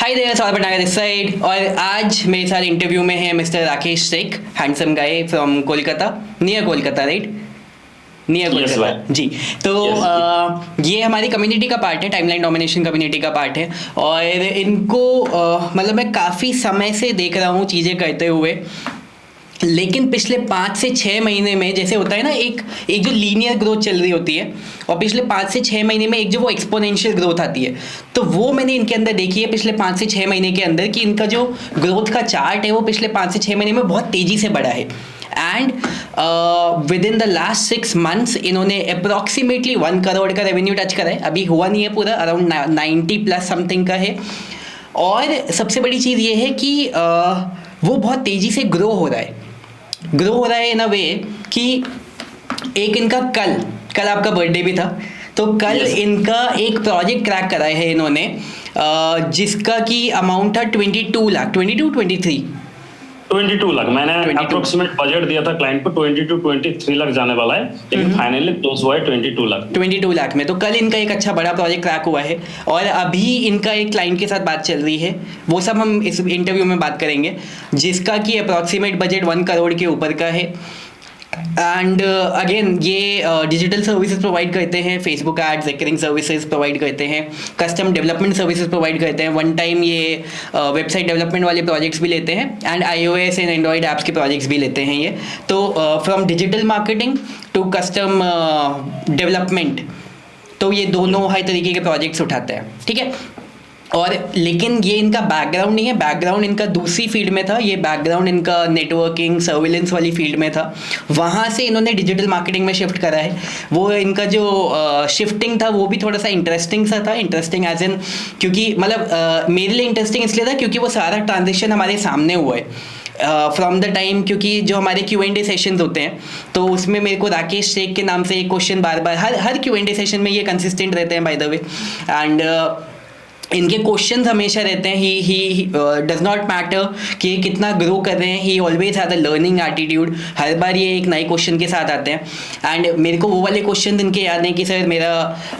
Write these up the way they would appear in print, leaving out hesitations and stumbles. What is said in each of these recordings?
Hi there, Saurabh Bhandari this side. और आज मेरे साथ इंटरव्यू में है mister Rakesh Sheikh, handsome guy from Kolkata, near Kolkata, right? Near Kolkata ji. तो ये हमारी कम्युनिटी का पार्ट है, टाइमलाइन डोमिनेशन कम्युनिटी का पार्ट है। और इनको मतलब मैं काफ़ी समय से देख रहा हूँ चीज़ें करते हुए, लेकिन पिछले 5 से 6 महीने में जैसे होता है ना, एक जो लीनियर ग्रोथ चल रही होती है, और पिछले 5 से 6 महीने में एक जो वो एक्सपोनेंशियल ग्रोथ आती है, तो वो मैंने इनके अंदर देखी है पिछले 5 से 6 महीने के अंदर, कि इनका जो ग्रोथ का चार्ट है वो पिछले 5 से 6 महीने में बहुत तेज़ी से बढ़ा है। And with in the last 6 months इन्होंने अप्रॉक्सीमेटली 1 करोड़ का रेवेन्यू टच करा है। अभी हुआ नहीं है पूरा, अराउंड 90 प्लस समथिंग का है। और सबसे बड़ी चीज़ ये है कि वो बहुत तेज़ी से ग्रो हो रहा है इन अ वे कि एक इनका कल आपका बर्थडे भी था, तो कल इनका एक प्रोजेक्ट क्रैक कराया है इन्होंने, जिसका की अमाउंट था 22 लाख, 22 लाख। मैंने अप्रोक्सीमेट बजट दिया था क्लाइंट को 23 लाख जाने वाला है, लेकिन फाइनली क्लोज हुआ है 22 लाख में। तो कल इनका एक अच्छा बड़ा प्रोजेक्ट क्रैक हुआ है, और अभी इनका एक क्लाइंट के साथ बात चल रही है, वो सब हम इस इंटरव्यू में बात करेंगे, जिसका कि अप्रोक्सीमेट बजट 1 करोड़ के ऊपर का है। एंड अगेन ये डिजिटल सर्विसेज प्रोवाइड करते हैं, Facebook ads, recurring services provide करते हैं, कस्टम डेवलपमेंट सर्विसेज प्रोवाइड करते हैं। वन टाइम ये वेबसाइट डेवलपमेंट वाले प्रोजेक्ट्स भी लेते हैं, and iOS and Android apps के प्रोजेक्ट्स भी लेते हैं ये। तो from digital marketing to custom development, तो ये दोनों हर तरीके के प्रोजेक्ट्स उठाते हैं, ठीक है। और लेकिन ये इनका बैकग्राउंड नहीं है, बैकग्राउंड इनका दूसरी फील्ड में था। ये बैकग्राउंड इनका नेटवर्किंग, सर्विलेंस वाली फील्ड में था, वहाँ से इन्होंने डिजिटल मार्केटिंग में शिफ्ट करा है। वो इनका जो शिफ्टिंग था वो भी थोड़ा सा इंटरेस्टिंग सा था। इंटरेस्टिंग एज इन, क्योंकि मतलब मेरे लिए इंटरेस्टिंग इसलिए था क्योंकि वो सारा ट्रांजिशन हमारे सामने हुआ है फ्रॉम द टाइम, क्योंकि जो हमारे Q&A सेशंस होते हैं, तो उसमें मेरे को राकेश शेख के नाम से एक क्वेश्चन बार बार हर Q&A सेशन में ये कंसिस्टेंट रहते हैं बाय द वे। एंड इनके क्वेश्चंस हमेशा रहते हैं, ही डज नॉट मैटर कि ये कितना ग्रो कर रहे हैं, he always has a learning attitude. हर बार ये एक नए क्वेश्चन के साथ आते हैं। एंड मेरे को वो वाले क्वेश्चन इनके याद नहीं कि सर मेरा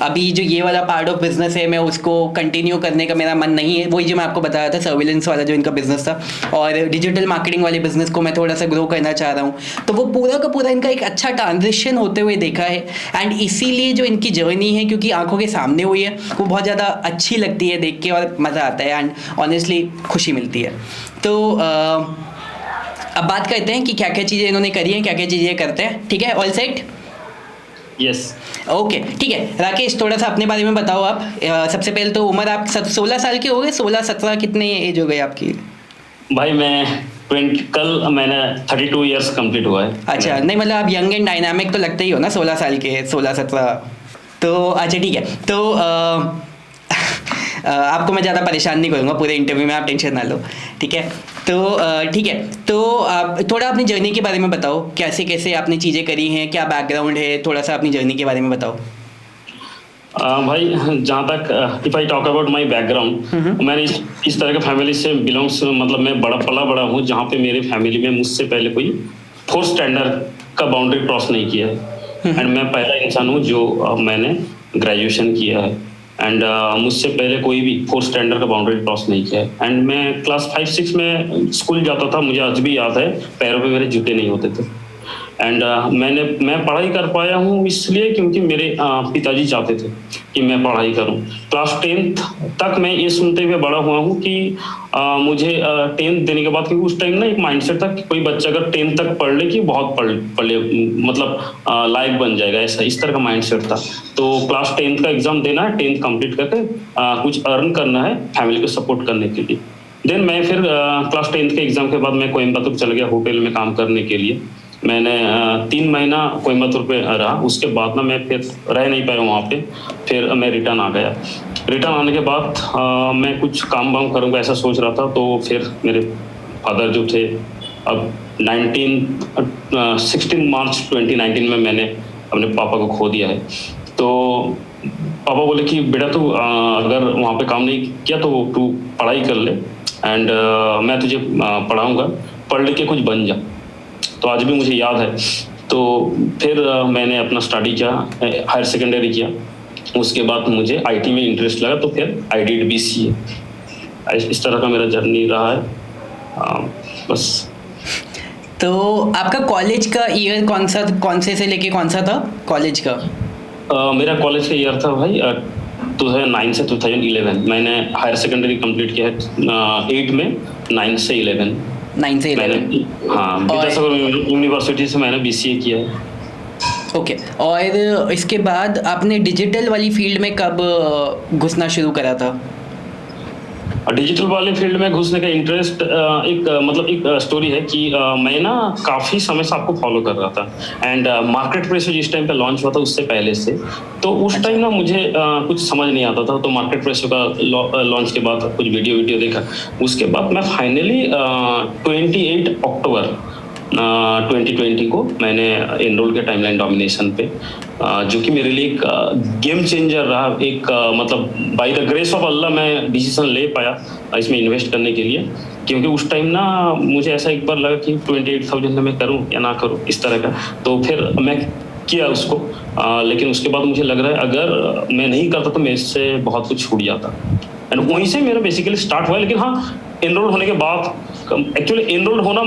अभी जो ये वाला पार्ट ऑफ बिजनेस है मैं उसको कंटिन्यू करने का मेरा मन नहीं है। वही जो मैं आपको बता रहा था, सर्विलेंस वाला जो इनका बिजनेस था, और डिजिटल मार्केटिंग वाले बिजनेस को मैं थोड़ा सा ग्रो करना चाह रहा हूँ। तो वो पूरा का पूरा इनका एक अच्छा ट्रांजिशन होते हुए देखा है। एंड इसीलिए जो इनकी जर्नी है, क्योंकि आंखों के सामने हुई है, वो बहुत ज़्यादा अच्छी लगती है देख के, और मज़ा आता है, एंड ऑनेस्टली खुशी मिलती है। तो अब बात करते हैं कि क्या क्या चीज़ें इन्होंने करी हैं, क्या क्या चीज़ें करते हैं, ठीक है? All set? यस, ओके, ठीक है। राकेश, थोड़ा सा अपने बारे में बताओ आप। सबसे पहले तो उम्र आप 16 साल के हो गए, 16-17 कितने एज हो गई आपकी? भाई कल मैंने 32 ईयर्स कंप्लीट हुआ है। अच्छा, नहीं मतलब आप यंग एंड डायनामिक तो लगते ही हो ना, 16 साल के, 16-17। तो अच्छा ठीक है, तो आपको मैं ज़्यादा परेशान नहीं करूँगा पूरे इंटरव्यू में, आप टेंशन ना लो, ठीक है। तो ठीक है, तो आप थोड़ा अपनी जर्नी के बारे में बताओ, कैसे कैसे आपने चीज़ें करी हैं, क्या बैकग्राउंड है, थोड़ा सा अपनी जर्नी के बारे में बताओ। भाई जहाँ तक if I talk about my background, मैंने इस तरह के फैमिली से बिलोंग्स, मतलब मैं पला हूँ जहाँ पे मेरे फैमिली में मुझसे पहले कोई 4th स्टैंडर्ड का बाउंड्री क्रॉस नहीं किया है। एंड मैं पहला इंसान हूँ जो मैंने ग्रेजुएशन किया है। एंड मुझसे पहले कोई भी 4th स्टैंडर्ड का बाउंड्री क्रॉस नहीं किया है। एंड मैं क्लास 5-6 में स्कूल जाता था, मुझे आज भी याद है, पैरों पे मेरे जूते नहीं होते थे। एंड मैं पढ़ाई कर पाया हूँ इसलिए क्योंकि मेरे पिताजी चाहते थे कि मैं पढ़ाई करूँ। क्लास 10th तक मैं ये सुनते हुए बड़ा हुआ हूँ कि मुझे 10th देने के बाद, क्योंकि उस टाइम ना एक माइंडसेट था कि कोई बच्चा अगर 10th तक पढ़ ले कि बहुत पढ़ ले, मतलब लायक बन जाएगा, ऐसा इस तरह का माइंडसेट था। तो क्लास 10th का एग्जाम देना है, 10th कंप्लीट करके कुछ अर्न करना है फैमिली को सपोर्ट करने के लिए। देन मैं फिर क्लास 10th के एग्जाम के बाद मैं कोयम्बतूर चल गया होटल में काम करने के लिए। मैंने 3 महीना कोयम्बतूर पे रहा। उसके बाद ना मैं फिर रह नहीं पाया वहाँ पे, फिर मैं रिटर्न आ गया। रिटर्न आने के बाद मैं कुछ काम वाम करूँगा ऐसा सोच रहा था। तो फिर मेरे फादर जो थे, अब 16 मार्च 2019 में मैंने अपने पापा को खो दिया है। तो पापा बोले कि बेटा तू अगर वहाँ पे काम नहीं किया तो तू पढ़ाई कर ले, एंड मैं तुझे पढ़ाऊँगा, पढ़ लिख के कुछ बन जा। तो आज भी मुझे याद है। तो फिर मैंने अपना स्टडी किया, हायर सेकेंडरी किया। उसके बाद मुझे आईटी में इंटरेस्ट लगा, तो फिर आई डिड BCA। इस तरह का मेरा जर्नी रहा है। बस। तो आपका कॉलेज का ईयर कौन से लेके कौन सा था कॉलेज का? मेरा कॉलेज का ईयर था भाई 2009 से 2011। मैंने हायर सेकेंडरी कंप्लीट किया है 8 में, 9 से 11। 9 से 11 मैंने, हाँ, विद्यासागर यूनिवर्सिटी से मैंने BCA किया है। ओके। और इसके बाद आपने डिजिटल वाली फील्ड में कब घुसना शुरू करा था? डिजिटल वाले फील्ड में घुसने का इंटरेस्ट एक स्टोरी है कि मैं ना काफ़ी समय से आपको फॉलो कर रहा था। एंड मार्केट प्लेस जिस टाइम पे लॉन्च हुआ था उससे पहले से, तो उस टाइम ना मुझे कुछ समझ नहीं आता था। तो मार्केट प्लेस का लॉन्च के बाद कुछ वीडियो देखा। उसके बाद मैं फाइनली 28 अक्टूबर 2020 को मैंने एनरोल किया टाइमलाइन डोमिनेशन पे, जो कि मेरे लिए एक गेम चेंजर रहा। मतलब बाय द ग्रेस ऑफ अल्लाह मैं डिसीजन ले पाया इसमें इन्वेस्ट करने के लिए, क्योंकि उस टाइम ना मुझे ऐसा एक बार लगा कि 28,000 में मैं करूं या ना करूं, इस तरह का। तो फिर मैं किया उसको, लेकिन उसके बाद मुझे लग रहा है अगर मैं नहीं करता तो मेरे से बहुत कुछ छूट जाता। एंड वहीं से मेरा बेसिकली स्टार्ट हुआ। लेकिन हाँ, एनरोल होने के बाद, एक्चुअली एनरोल होना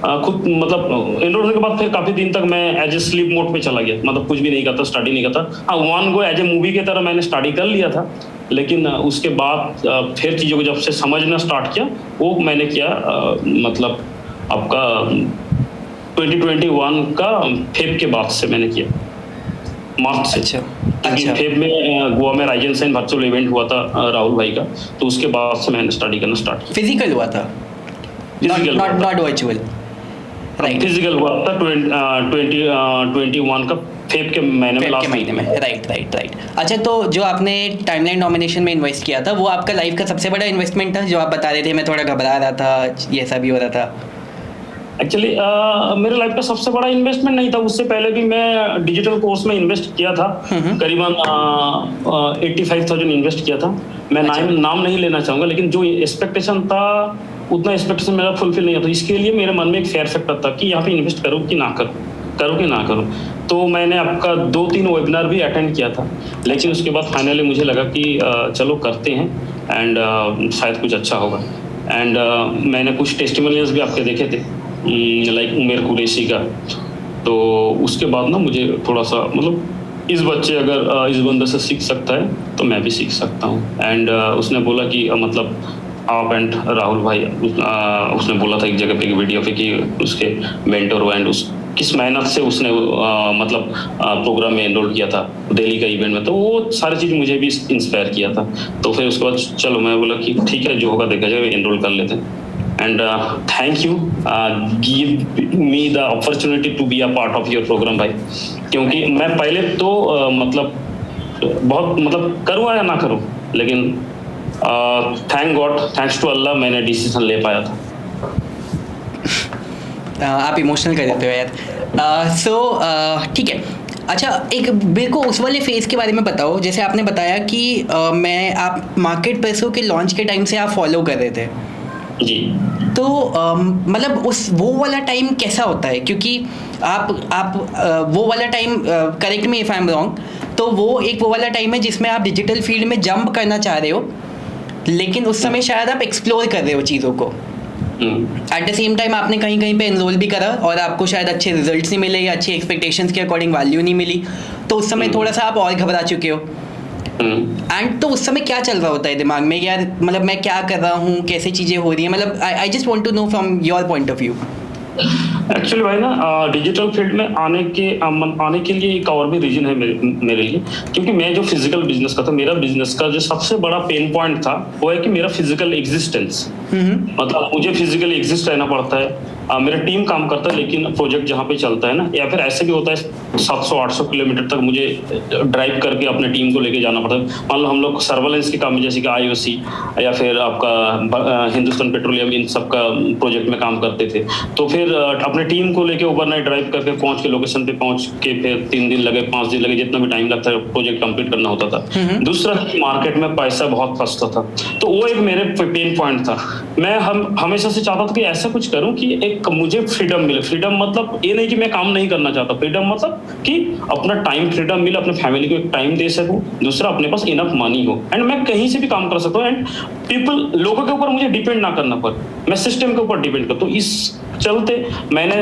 एनरोल होने के बाद फिर काफी दिन तक मैं एज ए स्लीप मोड पे चला गया, मतलब कुछ भी नहीं करता, स्टडी नहीं करता। हाँ, one go as a movie की तरह मैंने स्टडी कर लिया था, लेकिन उसके बाद फिर चीज़ों को जब से समझना स्टार्ट किया, वो मैंने किया मतलब आपका 2021 का फेब के बाद से मैंने किया, मार्च से। अच्छा। फेब में गोवा में राइजन साइन वर्चुअल इवेंट हुआ था राहुल भाई का, तो उसके बाद से मैंने स्टडी करना स्टार्ट किया। फिजिकल हुआ था, नॉट वर्चुअल? राइट, फिजिकल हुआ था 2021 का फेब के महीने में। राइट। अच्छा, तो जो आपने टाइमलाइन नॉमिनेशन में इन्वेस्ट किया था, वो आपका लाइफ का सबसे बड़ा इन्वेस्टमेंट था? जो आप बता रहे थे मैं थोड़ा घबरा रहा था, ये सब भी हो रहा था। एक्चुअली मेरे लाइफ का सबसे बड़ा इन्वेस्टमेंट नहीं था। उससे पहले भी मैं डिजिटल कोर्स में इन्वेस्ट किया था, करीबन 85,000 इन्वेस्ट किया था। मैं नाम नहीं लेना चाहूँगा, लेकिन जो एक्सपेक्टेशन था उतना एक्सपेक्टेशन मेरा फुलफिल नहीं होता। इसके लिए मेरे मन में एक फेयर फैक्टर था कि यहाँ पे इन्वेस्ट करूँ कि ना करूँ। तो मैंने आपका 2-3 वेबिनार भी अटेंड किया था, लेकिन उसके बाद फाइनली मुझे लगा कि चलो करते हैं, एंड शायद कुछ अच्छा होगा। एंड मैंने कुछ टेस्टिमोनियल्स भी आपके देखे थे, लाइक उमेर कुरैशी का। तो उसके बाद ना मुझे थोड़ा सा मतलब इस बच्चे अगर इस बंदे से सीख सकता है तो मैं भी सीख सकता हूँ। एंड उसने बोला कि मतलब आप एंड राहुल भाई, उसने बोला था एक जगह पे, एक वीडियो पे, कि उसके मेंटर एंड उस किस मेहनत से उसने प्रोग्राम में एनरोल किया था दिल्ली का इवेंट में। तो वो सारी चीज़ मुझे भी इंस्पायर किया था। तो फिर उसके बाद चलो मैं बोला कि ठीक है, जो होगा देखा जाएगा, एनरोल कर लेते हैं। And thank you give me the opportunity to be a part of your program भाई, क्योंकि मैं पहले तो बहुत करूँ या ना करूँ, लेकिन thank God, thanks to Allah, मैंने डिसीजन ले पाया था। आप इमोशनल कर देते हो यार। सो ठीक है। अच्छा, एक मेरे को उस वाले फेज़ के बारे में बताओ, जैसे आपने बताया कि आप मार्केट प्लेसों के लॉन्च के टाइम से आप फॉलो कर रहे थे जी। तो मतलब वो वाला टाइम कैसा होता है? क्योंकि आप वो वाला time, correct me if I am wrong, तो वो वाला टाइम है जिसमें आप डिजिटल फील्ड में जंप करना चाह रहे हो, लेकिन उस समय शायद आप एक्सप्लोर कर रहे हो चीज़ों को। एट द सेम टाइम आपने कहीं पे एनरोल भी करा और आपको शायद अच्छे रिजल्ट्स नहीं मिले या अच्छे एक्सपेक्टेशंस के अकॉर्डिंग वैल्यू नहीं मिली, तो उस समय थोड़ा सा आप और घबरा चुके हो। एंड तो उस समय क्या चल रहा होता है दिमाग में, यार मतलब मैं क्या कर रहा हूँ, कैसे चीज़ें हो रही हैं? मतलब I just want to know from your point of view. Actually भाई ना, डिजिटल फील्ड में आने के लिए एक और भी रीजन है मेरे लिए, क्योंकि मैं जो फिजिकल बिजनेस का था, मेरा बिजनेस का जो सबसे बड़ा पेन पॉइंट था वो है कि मेरा फिजिकल एग्जिस्टेंस, मतलब मुझे फिजिकली एग्जिस्ट रहना पड़ता है। मेरा टीम काम करता है, लेकिन प्रोजेक्ट जहाँ पे चलता है ना, या फिर ऐसे भी होता है 700-800 किलोमीटर तक मुझे ड्राइव करके अपने टीम को लेके जाना पड़ता है। मान लो हम लोग सर्वेलेंस के काम में, जैसे कि IOC या फिर आपका हिंदुस्तान पेट्रोलियम, इन सब का प्रोजेक्ट में काम करते थे, तो फिर अपने टीम को लेके ओवरनाइट ड्राइव करके पहुंच के लोकेशन पे पहुंच के फिर 3 दिन लगे, 5 दिन लगे, जितना भी टाइम लगता है प्रोजेक्ट कंप्लीट करना होता था। दूसरा, मार्केट में पैसा बहुत फंसता था, तो वो एक मेरे पेन पॉइंट था। मैं हमेशा से चाहता था कि ऐसा कुछ करूं कि एक एक मुझे फ्रीडम मिले। फ्रीडम मतलब ये नहीं कि मैं काम नहीं करना चाहता, फ्रीडम मतलब कि अपना टाइम फ्रीडम मिले, अपने फैमिली को एक टाइम दे सकूं, दूसरा अपने पास इनफ मनी हो एंड मैं कहीं से भी काम कर सकता हूँ एंड लोगों के ऊपर मुझे डिपेंड ना करना पड़े, मैं सिस्टम के ऊपर डिपेंड करता हूँ। इस चलते मैंने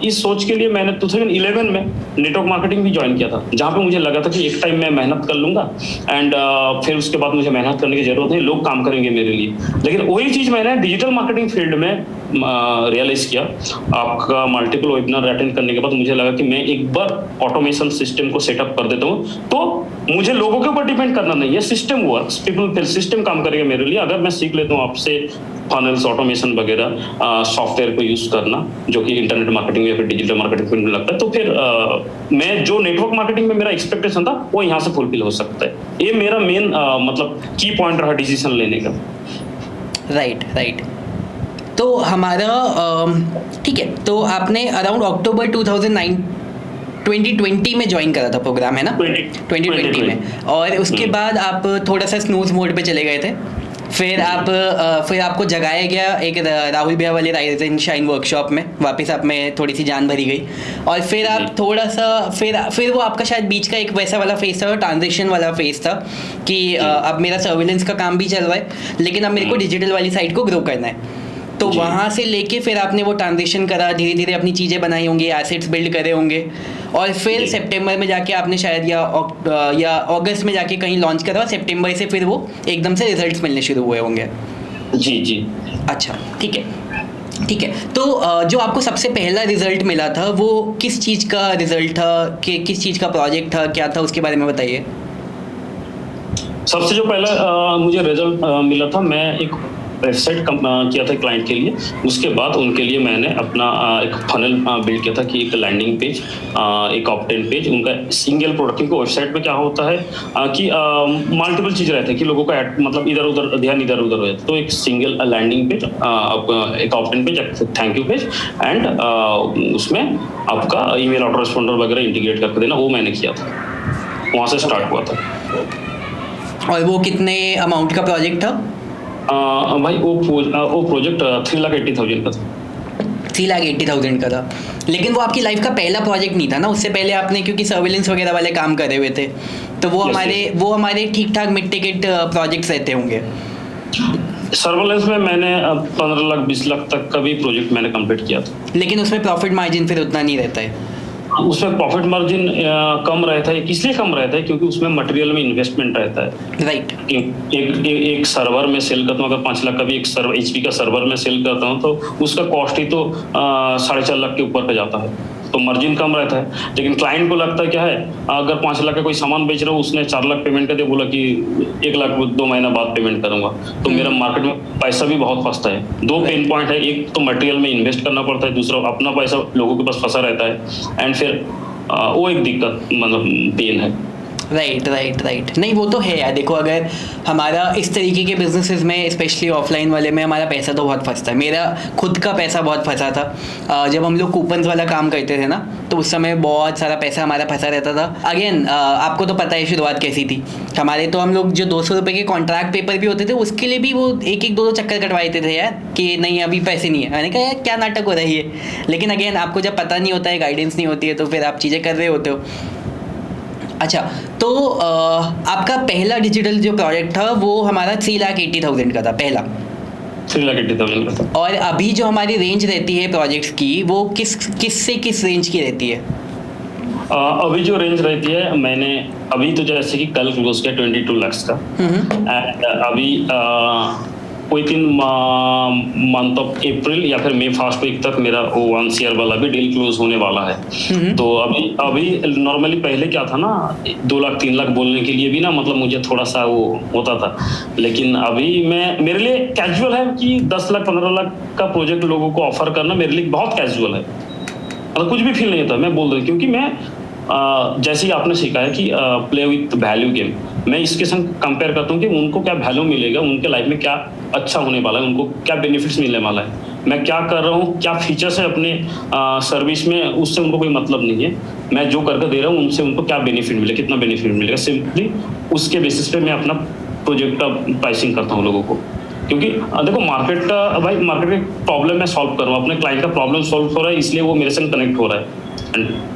इस सोच के लिए मैंने 2011 में नेटवर्क मार्केटिंग भी ज्वाइन किया था, जहाँ पे मुझे लगा था कि एक टाइम मैं मेहनत कर लूंगा एंड फिर उसके बाद मुझे मेहनत करने की जरूरत नहीं, लोग काम करेंगे मेरे लिए। लेकिन वही चीज मैंने डिजिटल मार्केटिंग फील्ड में रियलाइज किया। आपका मल्टीपल वेबिनार अटेंड करने के बाद मुझे लगा कि मैं एक बार ऑटोमेशन सिस्टम को सेटअप कर देता हूँ, तो मुझे लोगों के ऊपर डिपेंड करना नहीं है, सिस्टम वर्क्स, पीपल सिस्टम काम करेगा मेरे लिए। अगर मैं सीख लेता हूँ आपसे फनल्स, ऑटोमेशन वगैरह, सॉफ्टवेयर को यूज करना, जो कि इंटरनेट मार्केटिंग या फिर डिजिटल मार्केटिंग फील्ड में लगता है, तो फिर मैं जो नेटवर्क मार्केटिंग में मेरा एक्सपेक्टेशन था वो यहाँ से फुलफिल हो सकता है। ये मेरा मेन मतलब की पॉइंट रहा डिसीजन लेने का। राइट। तो हमारा ठीक है, तो आपने अराउंड अक्टूबर 2020 में ज्वाइन करा था प्रोग्राम, है ना? 2020 में, और उसके बाद आप थोड़ा सा स्नूज मोड पे चले गए थे। फिर आपको जगाया गया एक राहुल भैया वाले राइज एंड शाइन वर्कशॉप में, वापस आप में थोड़ी सी जान भरी गई, और फिर आप थोड़ा सा फिर वो आपका शायद बीच का एक वैसा वाला फेज था, ट्रांजिशन वाला फेज था कि अब मेरा सर्विलेंस का काम भी चल रहा है, लेकिन अब मेरे को डिजिटल वाली साइड को ग्रो करना है। तो वहाँ से लेके फिर आपने वो ट्रांजिशन करा, धीरे धीरे अपनी चीज़ें बनाई होंगी, एसेट्स बिल्ड करे होंगे, और फिर सितंबर में जाके आपने शायद या अगस्त में जाके कहीं लॉन्च करा, सितंबर से फिर वो एकदम से रिजल्ट्स मिलने शुरू हुए होंगे। जी। अच्छा, ठीक है। तो जो आपको सबसे पहला रिजल्ट मिला था वो किस चीज़ का रिजल्ट था, कि किस चीज़ का प्रोजेक्ट था, क्या था, उसके बारे में बताइए। सबसे जो पहला मुझे रिजल्ट मिला था, मैं एक वेबसाइट किया था क्लाइंट के लिए। उसके बाद उनके लिए मैंने अपना एक फनल बिल्ड किया था कि एक लैंडिंग पेज, एक ऑप्टेन पेज, उनका सिंगल प्रोडक्ट। क्योंकि वेबसाइट में क्या होता है कि मल्टीपल चीज़ रहता है कि लोगों का मतलब इधर उधर ध्यान इधर उधर हो जाता है। तो एक सिंगल लैंडिंग पेज, एक ऑप्टेन पेज, एक थैंक यू पेज एंड उसमें आपका ईमेल ऑटो रिस्पॉन्डर वगैरह इंटीग्रेट करके देना, वो मैंने किया था। वहाँ से स्टार्ट हुआ था। और वो कितने अमाउंट का प्रोजेक्ट था? भाई वो प्रोजेक्ट 3,80,000 का था। 3,80,000 का था, लेकिन वो आपकी लाइफ का पहला प्रोजेक्ट नहीं था ना। उससे पहले आपने क्योंकि सर्विलेंस वगैरह वाले काम करे हुए थे, तो वो हमारे ठीक ठाक मिड टिकट प्रोजेक्ट्स रहते होंगे। सर्विलेंस में मैंने 15 लाख 20 लाख तक का भी प्रोजेक्ट मैंने कंप्लीट किया था, लेकिन उसमें प्रॉफिट मार्जिन फिर उतना नहीं रहता है। उसमें प्रॉफिट मार्जिन कम रहता है। इसलिए कम रहता है क्योंकि उसमें मटेरियल में इन्वेस्टमेंट रहता है। राइट। एक सर्वर में सेल करता हूँ, अगर 5 लाख का भी एक सर्वर HP का सर्वर में सेल करता हूँ, तो उसका कॉस्ट ही तो 4.5 लाख के ऊपर पे जाता है, तो मार्जिन कम रहता है। लेकिन क्लाइंट को लगता है क्या है, अगर 5 लाख का कोई सामान बेच रहा हूँ, उसने 4 लाख पेमेंट कर दिया, बोला कि 1 लाख 2 महीना बाद पेमेंट करूंगा, तो मेरा मार्केट में पैसा भी बहुत फंसता है। 2 पेन पॉइंट है, एक तो मटेरियल में इन्वेस्ट करना पड़ता है, दूसरा अपना पैसा लोगों के पास फंसा रहता है एंड फिर वो एक दिक्कत मतलब पेन है। राइट। नहीं, वो तो है यार। देखो, अगर हमारा इस तरीके के बिजनेसेस में, स्पेशली ऑफलाइन वाले में, हमारा पैसा तो बहुत फंसता है। मेरा खुद का पैसा बहुत फंसा था जब हम लोग कूपन्स वाला काम करते थे ना, तो उस समय बहुत सारा पैसा हमारा फंसा रहता था। अगेन आपको तो पता है शुरुआत कैसी थी हमारे। तो हम लोग जो 200 रुपये के कॉन्ट्रैक्ट पेपर भी होते थे, उसके लिए भी वो 1-2 चक्कर कटवाए थे यार, कि नहीं अभी पैसे नहीं है। मैंने कहा यार क्या नाटक हो रही है, लेकिन अगेन आपको जब पता नहीं होता है, गाइडेंस नहीं होती है, तो फिर आप चीज़ें कर रहे होते हो। अच्छा, तो आपका पहला डिजिटल जो प्रोजेक्ट था वो हमारा 3,80,000 का था, पहला 3,80,000 का था। और अभी जो हमारी रेंज रहती है प्रोजेक्ट्स की, वो किस से किस रेंज की रहती है? अभी जो रेंज रहती है, मैंने अभी तो जैसे कि कल क्लोज किया 22 लाख का, एंड अभी कोई 3 मंथ ऑफ अप्रैल या फिर मई फर्स्ट वीक तक मेरा वो 1 ईयर वाला भी डील क्लोज होने वाला है। तो अभी नॉर्मली पहले क्या था ना, 2 लाख 3 लाख बोलने के लिए भी ना मतलब मुझे थोड़ा सा वो होता था, लेकिन अभी मेरे लिए कैजुअल है कि 10 लाख 15 लाख का प्रोजेक्ट लोगों को ऑफर करना मेरे लिए बहुत कैजुअल है, मतलब कुछ भी फील नहीं होता। मैं बोल रहा हूँ क्योंकि मैं जैसे ही आपने सीखा है कि प्ले विथ वैल्यू गेम, मैं इसके संग कंपेयर करता हूँ कि उनको क्या वैल्यू मिलेगा, उनके लाइफ में क्या अच्छा होने वाला है, उनको क्या बेनिफिट्स मिलने वाला है, मैं क्या कर रहा हूँ, क्या फीचर्स है अपने सर्विस में, उससे उनको कोई मतलब नहीं है। मैं जो करके दे रहा हूँ उनसे उनको क्या बेनिफिट मिलेगा, कितना बेनिफिट मिलेगा, सिंपली उसके बेसिस पे मैं अपना प्रोजेक्ट का प्राइसिंग करता हूँ लोगों को। क्योंकि देखो मार्केट का भाई, मार्केट का प्रॉब्लम मैं सॉल्व कर रहा हूँ, अपने क्लाइंट का प्रॉब्लम सॉल्व हो रहा है, इसलिए वो मेरे से कनेक्ट हो रहा है।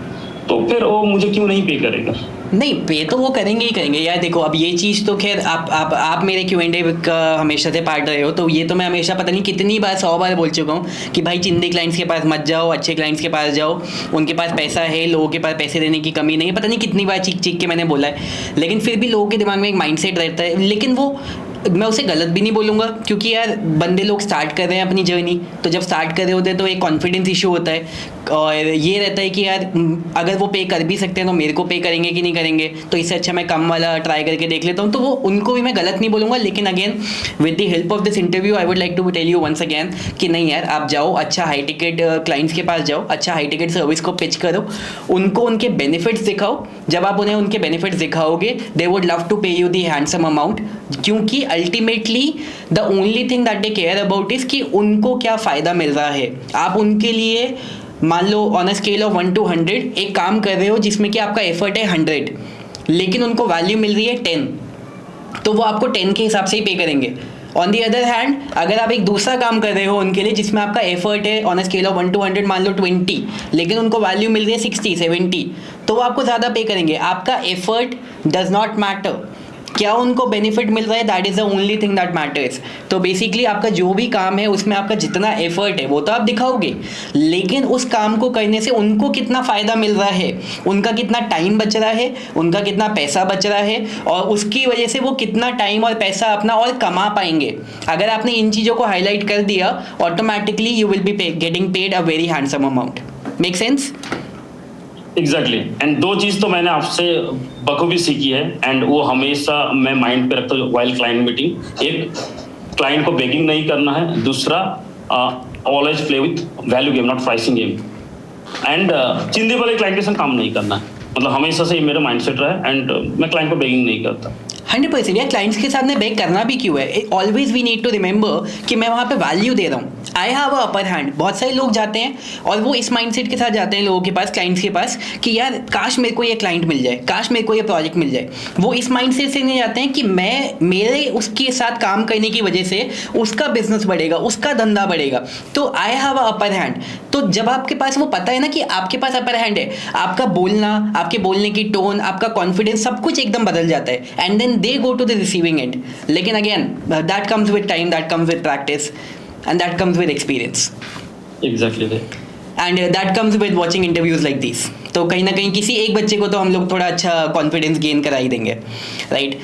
तो फिर वो मुझे क्यों नहीं पे करेगा? नहीं, पे तो वो करेंगे ही करेंगे यार। देखो अब ये चीज़ तो खैर आप मेरे Q&A का हमेशा से पार्ट रहे हो, तो ये तो मैं हमेशा पता नहीं कितनी बार 100 बार बोल चुका हूँ कि भाई चिंदी क्लाइंट्स के पास मत जाओ, अच्छे क्लाइंट्स के पास जाओ, उनके पास पैसा है, लोगों के पास पैसे देने की कमी नहीं है। पता नहीं कितनी बार चीख चीख के मैंने बोला है, लेकिन फिर भी लोगों के दिमाग में एक माइंडसेट रहता है। लेकिन वो मैं उसे गलत भी नहीं बोलूँगा, क्योंकि यार बंदे लोग स्टार्ट कर रहे हैं अपनी जर्नी, तो जब स्टार्ट कर रहे होते हैं तो एक कॉन्फिडेंस इशू होता है, और ये रहता है कि यार अगर वो पे कर भी सकते हैं तो मेरे को पे करेंगे कि नहीं करेंगे, तो इससे अच्छा मैं कम वाला ट्राई करके देख लेता हूँ। तो वो उनको भी मैं गलत नहीं बोलूँगा, लेकिन again with the help of this interview I would like to tell you once again कि नहीं यार, आप जाओ, अच्छा हाई टिकट क्लाइंट्स के पास जाओ, अच्छा हाई टिकट सर्विस को पिच करो, उनको उनके बेनिफिट्स दिखाओ। जब आप उन्हें उनके बेनिफिट्स दिखाओगे, they would love to pay you the handsome amount, क्योंकि ultimately the only thing that they care about is कि उनको क्या फ़ायदा मिल रहा है। आप उनके लिए मान लो on a scale of 1 to 100 एक काम कर रहे हो जिसमें कि आपका एफर्ट है 100, लेकिन उनको वैल्यू मिल रही है 10, तो वो आपको 10 के हिसाब से ही पे करेंगे। ऑन दी अदर हैंड, अगर आप एक दूसरा काम कर रहे हो उनके लिए जिसमें आपका एफर्ट है on a scale of 1 to 100 मान लो 20, लेकिन उनको वैल्यू मिल रही है 60 70, तो वो आपको ज़्यादा पे करेंगे। आपका एफर्ट डज नॉट मैटर, क्या उनको बेनिफिट मिल रहा है, that is the only thing that matters. तो बेसिकली आपका जो भी काम है उसमें आपका जितना एफर्ट है वो तो आप दिखाओगे, लेकिन उस काम को करने से उनको कितना फ़ायदा मिल रहा है, उनका कितना टाइम बच रहा है, उनका कितना पैसा बच रहा है, और उसकी वजह से वो कितना टाइम और पैसा अपना और कमा पाएंगे। अगर आपने इन चीज़ों को हाईलाइट कर दिया, automatically you will be getting paid a very handsome amount. Make sense? Exactly and दो चीज तो मैंने आपसे बखूबी सीखी है, एंड वो हमेशा मैं माइंड पे रखता हूँ वाइल क्लाइंट मीटिंग। एक, क्लाइंट को बेगिंग नहीं करना है, दूसरा always play with value game not pricing game, and चिंदी वाले क्लाइंट के साथ काम नहीं करना है। मतलब हमेशा से ये मेरा माइंडसेट रहा है, एंड मैं क्लाइंट को बेगिंग नहीं करता। 100% यार, क्लाइंट्स के साथ में बेक करना भी क्यों है? Always we need to remember कि मैं वहाँ पे वैल्यू दे रहा हूँ, I have a upper hand. बहुत सारे लोग जाते हैं और वो इस माइंडसेट के साथ जाते हैं लोगों के पास, क्लाइंट्स के पास, कि यार काश मेरे को ये क्लाइंट मिल जाए, काश मेरे को ये प्रोजेक्ट मिल जाए। वो इस माइंडसेट से नहीं जाते हैं कि मैं मेरे उसके साथ काम करने की वजह से उसका बिजनेस बढ़ेगा, उसका धंधा बढ़ेगा, तो I have a upper hand. तो जब आपके पास वो पता है ना कि आपके पास अपर हैंड है, आपका बोलना, आपके बोलने की टोन, आपका कॉन्फिडेंस, सब कुछ एकदम बदल जाता है, and then they go to the receiving end. लेकिन again that comes with time, that comes with practice, and that comes with experience. Exactly. And that comes with watching interviews like these. तो कहीं ना कहीं किसी एक बच्चे को तो हम लोग थोड़ा अच्छा कॉन्फिडेंस गेन करा ही देंगे, राइट?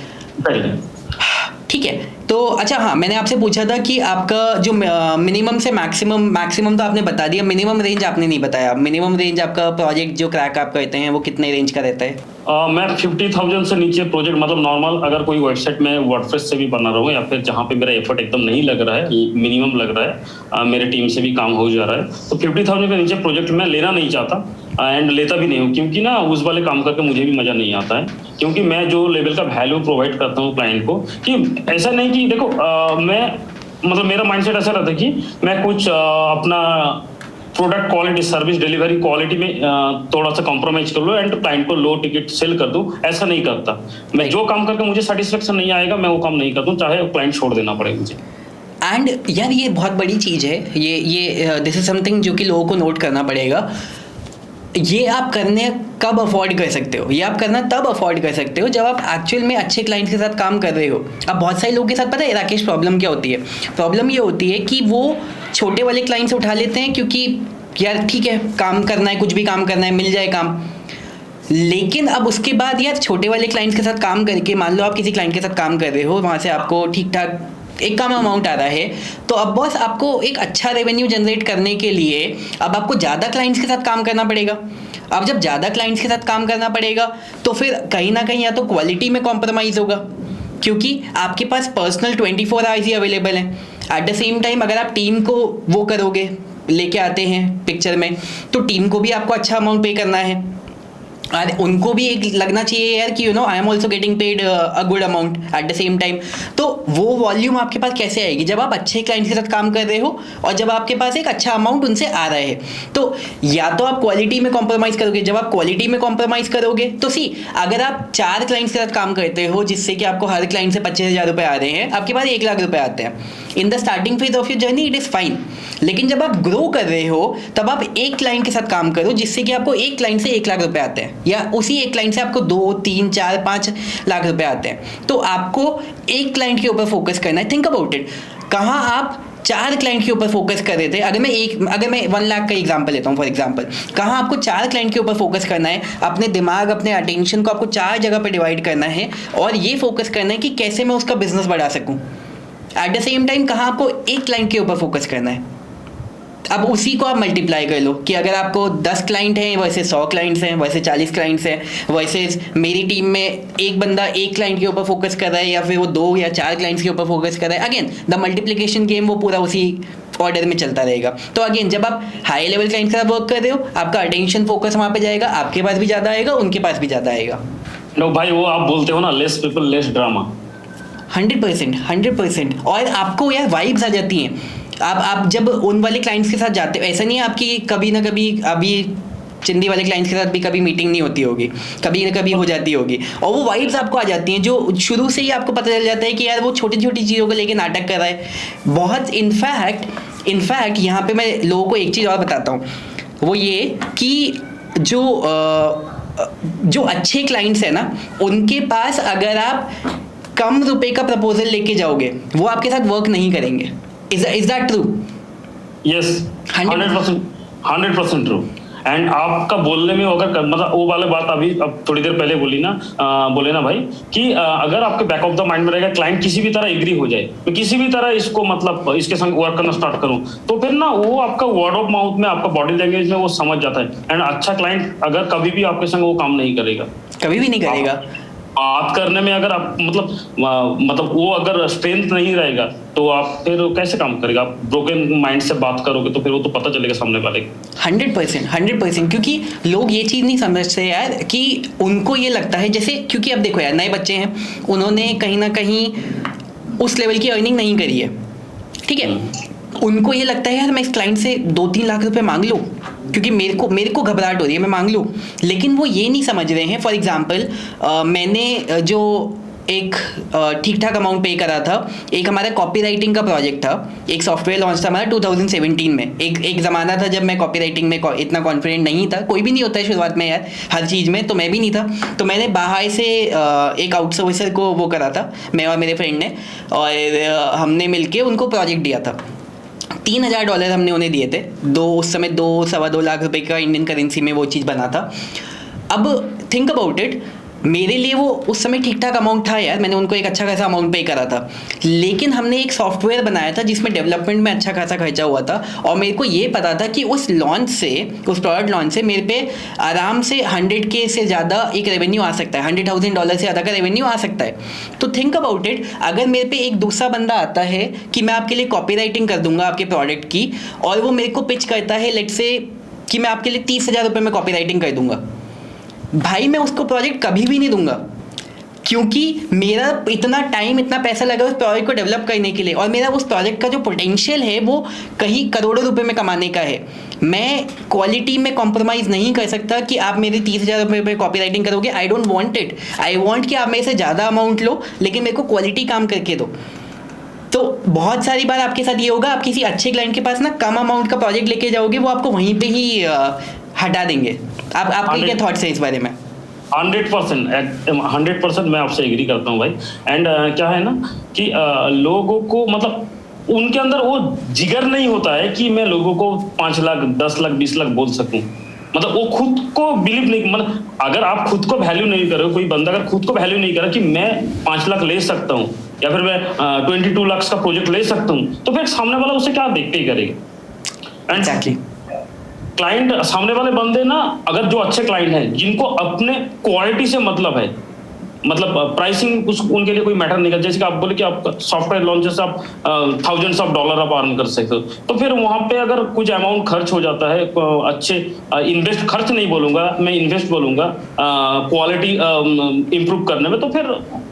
ठीक है। तो अच्छा, हाँ, मैंने आपसे पूछा था कि आपका जो मिनिमम से मैक्सिमम तो आपने बता दिया, मिनिमम रेंज आपने नहीं बताया। मिनिमम रेंज आपका प्रोजेक्ट जो क्रैक आप करते हैं वो कितने रेंज का रहता है? मैं 50,000 से नीचे प्रोजेक्ट, मतलब नॉर्मल अगर कोई वेबसाइट में वर्डप्रेस से भी बना रहा हूँ, या फिर जहाँ पे मेरा एफर्ट एकदम नहीं लग रहा है, मिनिमम लग रहा है, मेरे टीम से भी काम हो जा रहा है, तो 50,000 के नीचे प्रोजेक्ट मैं लेना नहीं चाहता, एंड लेता भी नहीं हूँ, क्योंकि ना उस वाले काम करके मुझे भी मजा नहीं आता है। क्योंकि मैं जो लेवल का वैल्यू प्रोवाइड करता हूँ क्लाइंट को, कि ऐसा नहीं कि देखो मैं, मतलब मेरा माइंडसेट ऐसा रहता है कि मैं कुछ अपना product quality, service delivery quality में थोड़ा सा कॉम्प्रोमाइज कर लो एंड क्लाइंट को लो टिकट सेल कर दूं, ऐसा नहीं करता मैं। जो काम करके मुझे सेटिस्फेक्शन नहीं आएगा मैं वो काम नहीं करता हूं, चाहे क्लाइंट छोड़ देना पड़े मुझे। एंड यार ये बहुत बड़ी चीज़ है, ये दिस इज समथिंग जो कि लोगों को नोट करना पड़ेगा। ये आप करने कब अफोर्ड कर सकते हो, ये आप करना तब अफोर्ड कर सकते हो जब आप एक्चुअल में अच्छे क्लाइंट्स के साथ काम कर रहे हो। अब बहुत सारे लोगों के साथ पता है राकेश प्रॉब्लम क्या होती है? प्रॉब्लम ये होती है कि वो छोटे वाले क्लाइंट्स उठा लेते हैं, क्योंकि यार ठीक है काम करना है, कुछ भी काम करना है, मिल जाए काम। लेकिन अब उसके बाद यार छोटे वाले क्लाइंट्स के साथ काम करके, मान लो आप किसी क्लाइंट के साथ काम कर रहे हो, वहाँ से आपको ठीक ठाक एक कम अमाउंट आ रहा है, तो अब बस आपको एक अच्छा रेवेन्यू जनरेट करने के लिए अब आपको ज़्यादा क्लाइंट्स के साथ काम करना पड़ेगा। अब जब ज़्यादा क्लाइंट्स के साथ काम करना पड़ेगा तो फिर कहीं ना कहीं या तो क्वालिटी में कॉम्प्रोमाइज़ होगा, क्योंकि आपके पास पर्सनल 24 आवर्स ही अवेलेबल हैं। एट द सेम टाइम अगर आप टीम को वो करोगे, लेके आते हैं पिक्चर में, तो टीम को भी आपको अच्छा अमाउंट पे करना है। और उनको भी एक लगना चाहिए यार कि you no I am also getting paid a good amount at the same time. तो वो वॉल्यूम आपके पास कैसे आएगी? जब आप अच्छे क्लाइंट के साथ काम कर रहे हो और जब आपके पास एक अच्छा अमाउंट उनसे आ रहा है। तो या तो आप क्वालिटी में कॉम्प्रोमाइज़ करोगे, जब आप क्वालिटी में कॉम्प्रोमाइज़ करोगे तो सी, अगर आप 4 क्लाइंट्स के साथ काम करते हो जिससे कि आपको हर क्लाइंट से 25,000 रुपये आ रहे हैं, आपके पास 1,00,000 रुपये आते हैं in the starting phase of your journey, it is fine. लेकिन जब आप ग्रो कर रहे हो तब आप एक क्लाइंट के साथ काम करो जिससे कि आपको एक क्लाइंट से 1,00,000 रुपये आते हैं, या उसी एक क्लाइंट से आपको 2, 3, 4, 5 लाख रुपए आते हैं। तो आपको एक क्लाइंट के ऊपर फोकस करना है। थिंक अबाउट इट, कहाँ आप 4 क्लाइंट के ऊपर फोकस कर रहे थे। अगर मैं 1 लाख का एग्जांपल लेता हूँ फॉर एग्जांपल, कहाँ आपको 4 क्लाइंट के ऊपर फोकस करना है, अपने दिमाग अपने अटेंशन को आपको 4 जगह पर डिवाइड करना है और ये फोकस करना है कि कैसे मैं उसका बिजनेस बढ़ा सकूँ। एट द सेम टाइम कहाँ आपको एक क्लाइंट के ऊपर फोकस करना है। अब उसी को आप मल्टीप्लाई कर लो कि अगर आपको 10 क्लाइंट हैं वैसे 100 क्लाइंट्स हैं, वैसे 40 क्लाइंट्स हैं, वैसे मेरी टीम में एक बंदा एक क्लाइंट के ऊपर फोकस कर रहा है या फिर वो 2 या 4 क्लाइंट्स के ऊपर फोकस कर रहा है। अगेन द मल्टीप्लिकेशन गेम वो पूरा उसी ऑर्डर में चलता रहेगा। तो अगेन जब आप हाई लेवल क्लाइंट के साथ वर्क कर रहे हो, आपका अटेंशन फोकस वहाँ पे जाएगा, आपके पास भी ज़्यादा आएगा, उनके पास भी ज़्यादा आएगा। नो भाई, वो आप बोलते हो ना, लेस पीपल लेस ड्रामा। 100%। और आपको यार वाइब्स आ जाती हैं। आप जब उन वाले क्लाइंट्स के साथ जाते हो, ऐसा नहीं है आपकी कभी ना कभी, अभी चिंदी वाले क्लाइंट्स के साथ भी कभी मीटिंग नहीं होती होगी, कभी ना कभी हो जाती होगी, और वो वाइब्स आपको आ जाती हैं जो शुरू से ही आपको पता चल जाता है कि यार वो छोटी छोटी चीज़ों को लेके नाटक कर रहा है बहुत। इनफैक्ट यहाँ पे मैं लोगों को एक चीज़ और बताता हूँ, वो ये कि जो अच्छे क्लाइंट्स हैं ना, उनके पास अगर आप कम रुपए का प्रपोजल लेके जाओगे वो आपके साथ वर्क नहीं करेंगे। Is that true? Yes, 100% true. And आपका बोलने में अगर मतलब वो वाले बात अभी अब थोड़ी देर पहले बोले ना भाई कि अगर आपके बैक ऑफ द माइंड में रहेगा क्लाइंट किसी भी तरह एग्री हो जाए, मैं किसी भी तरह इसको मतलब इसके संग वर्क करना स्टार्ट करूं, तो फिर ना वो आपका वर्ड ऑफ माउथ में, आपका बॉडी लैंग्वेज में वो समझ जाता है। एंड अच्छा क्लाइंट अगर कभी भी आपके संग वो काम नहीं करेगा, कभी भी नहीं करेगा। बात करने में अगर आप मतलब वो अगर स्ट्रेंथ नहीं रहेगा तो आप फिर कैसे काम करेगा? आप ब्रोकन माइंड से बात करोगे तो फिर वो तो पता चलेगा सामने वाले को। 100%। क्योंकि लोग ये चीज़ नहीं समझते यार कि उनको ये लगता है जैसे, क्योंकि अब देखो यार नए बच्चे हैं, उन्होंने कहीं ना कहीं उस लेवल की अर्निंग नहीं करी है, ठीक है। उनको ये लगता है यार मैं इस क्लाइंट से 2-3 लाख रुपए मांग लूँ क्योंकि मेरे को घबराहट हो रही है, मैं मांग लूँ। लेकिन वो ये नहीं समझ रहे हैं। फॉर एग्जांपल मैंने जो एक ठीक ठाक अमाउंट पे करा था, एक हमारा कॉपी राइटिंग का प्रोजेक्ट था, एक सॉफ्टवेयर लॉन्च था हमारा 2017 में। एक ज़माना था जब मैं कॉपी राइटिंग में इतना कॉन्फिडेंट नहीं था, कोई भी नहीं होता है शुरुआत में यार हर चीज़ में, तो मैं भी नहीं था। तो मैंने बाहर से एक आउटसोर्सर को वो करा था, मैं और मेरे फ्रेंड ने, और हमने मिलके उनको प्रोजेक्ट दिया था। $3,000 हमने उन्हें दिए थे। उस समय 2-2.25 लाख रुपए का इंडियन करेंसी में वो चीज़ बना था। अब थिंक अबाउट इट, मेरे लिए वो उस समय ठीक ठाक अमाउंट था यार, मैंने उनको एक अच्छा खासा अमाउंट पे करा था। लेकिन हमने एक सॉफ्टवेयर बनाया था जिसमें डेवलपमेंट में अच्छा खासा खर्चा हुआ था, और मेरे को ये पता था कि उस प्रोडक्ट लॉन्च से मेरे पे आराम से 100K से ज़्यादा एक रेवेन्यू आ सकता है, $100,000 से ज़्यादा का रेवेन्यू आ सकता है। तो थिंक अबाउट इट, अगर मेरे पे एक दूसरा बंदा आता है कि मैं आपके लिए कॉपी राइटिंग कर दूंगा आपके प्रोडक्ट की, और वो मेरे को पिच करता है लेट्स से कि मैं आपके लिए 30,000 रुपये में कॉपी राइटिंग कर दूंगा, भाई मैं उसको प्रोजेक्ट कभी भी नहीं दूंगा, क्योंकि मेरा इतना टाइम इतना पैसा लगा उस प्रोजेक्ट को डेवलप करने के लिए, और मेरा उस प्रोजेक्ट का जो पोटेंशियल है वो कहीं करोड़ों रुपए में कमाने का है। मैं क्वालिटी में कॉम्प्रोमाइज़ नहीं कर सकता कि आप मेरे 30,000 रुपये पे कॉपी राइटिंग करोगे। I don't want it. I want कि आप मेरे से ज़्यादा अमाउंट लो लेकिन मेरे को क्वालिटी काम करके दो। तो बहुत सारी बार आपके साथ ये होगा, आप किसी अच्छे क्लाइंट के पास ना कम अमाउंट का प्रोजेक्ट लेके जाओगे, वो आपको वहीं पे ही हटा देंगे। आपके क्या थॉट्स हैं इस बारे में? 100% मैं आपसे एग्री करता हूँ भाई। एंड क्या है ना कि लोगों को मतलब उनके अंदर वो जिगर नहीं होता है कि मैं लोगों को 5 लाख 10 लाख 20 लाख बोल सकूं। मतलब वो खुद को बिलीव नहीं, मतलब अगर आप खुद को वैल्यू नहीं कर रहे हो, कोई बंदा अगर खुद को वैल्यू नहीं कर रहा कि मैं 5 लाख ले सकता हूँ या फिर मैं 22 लाख का प्रोजेक्ट ले सकता हूँ, तो फिर सामने वाला उसे क्या देख के ही करेगा। एंड क्लाइंट, सामने वाले बंदे ना, अगर जो अच्छे क्लाइंट हैं जिनको अपने क्वालिटी से मतलब है, मतलब प्राइसिंग कुछ उनके लिए कोई मैटर नहीं करता। जैसे कि आप बोले कि आप सॉफ्टवेयर लॉन्चेस आप थाउजेंड्स ऑफ डॉलर आप अर्न कर सकते हो, तो फिर वहां पे अगर कुछ अमाउंट खर्च हो जाता है, अच्छे इन्वेस्ट, खर्च नहीं बोलूंगा मैं, इन्वेस्ट बोलूंगा क्वालिटी इंप्रूव करने में, तो फिर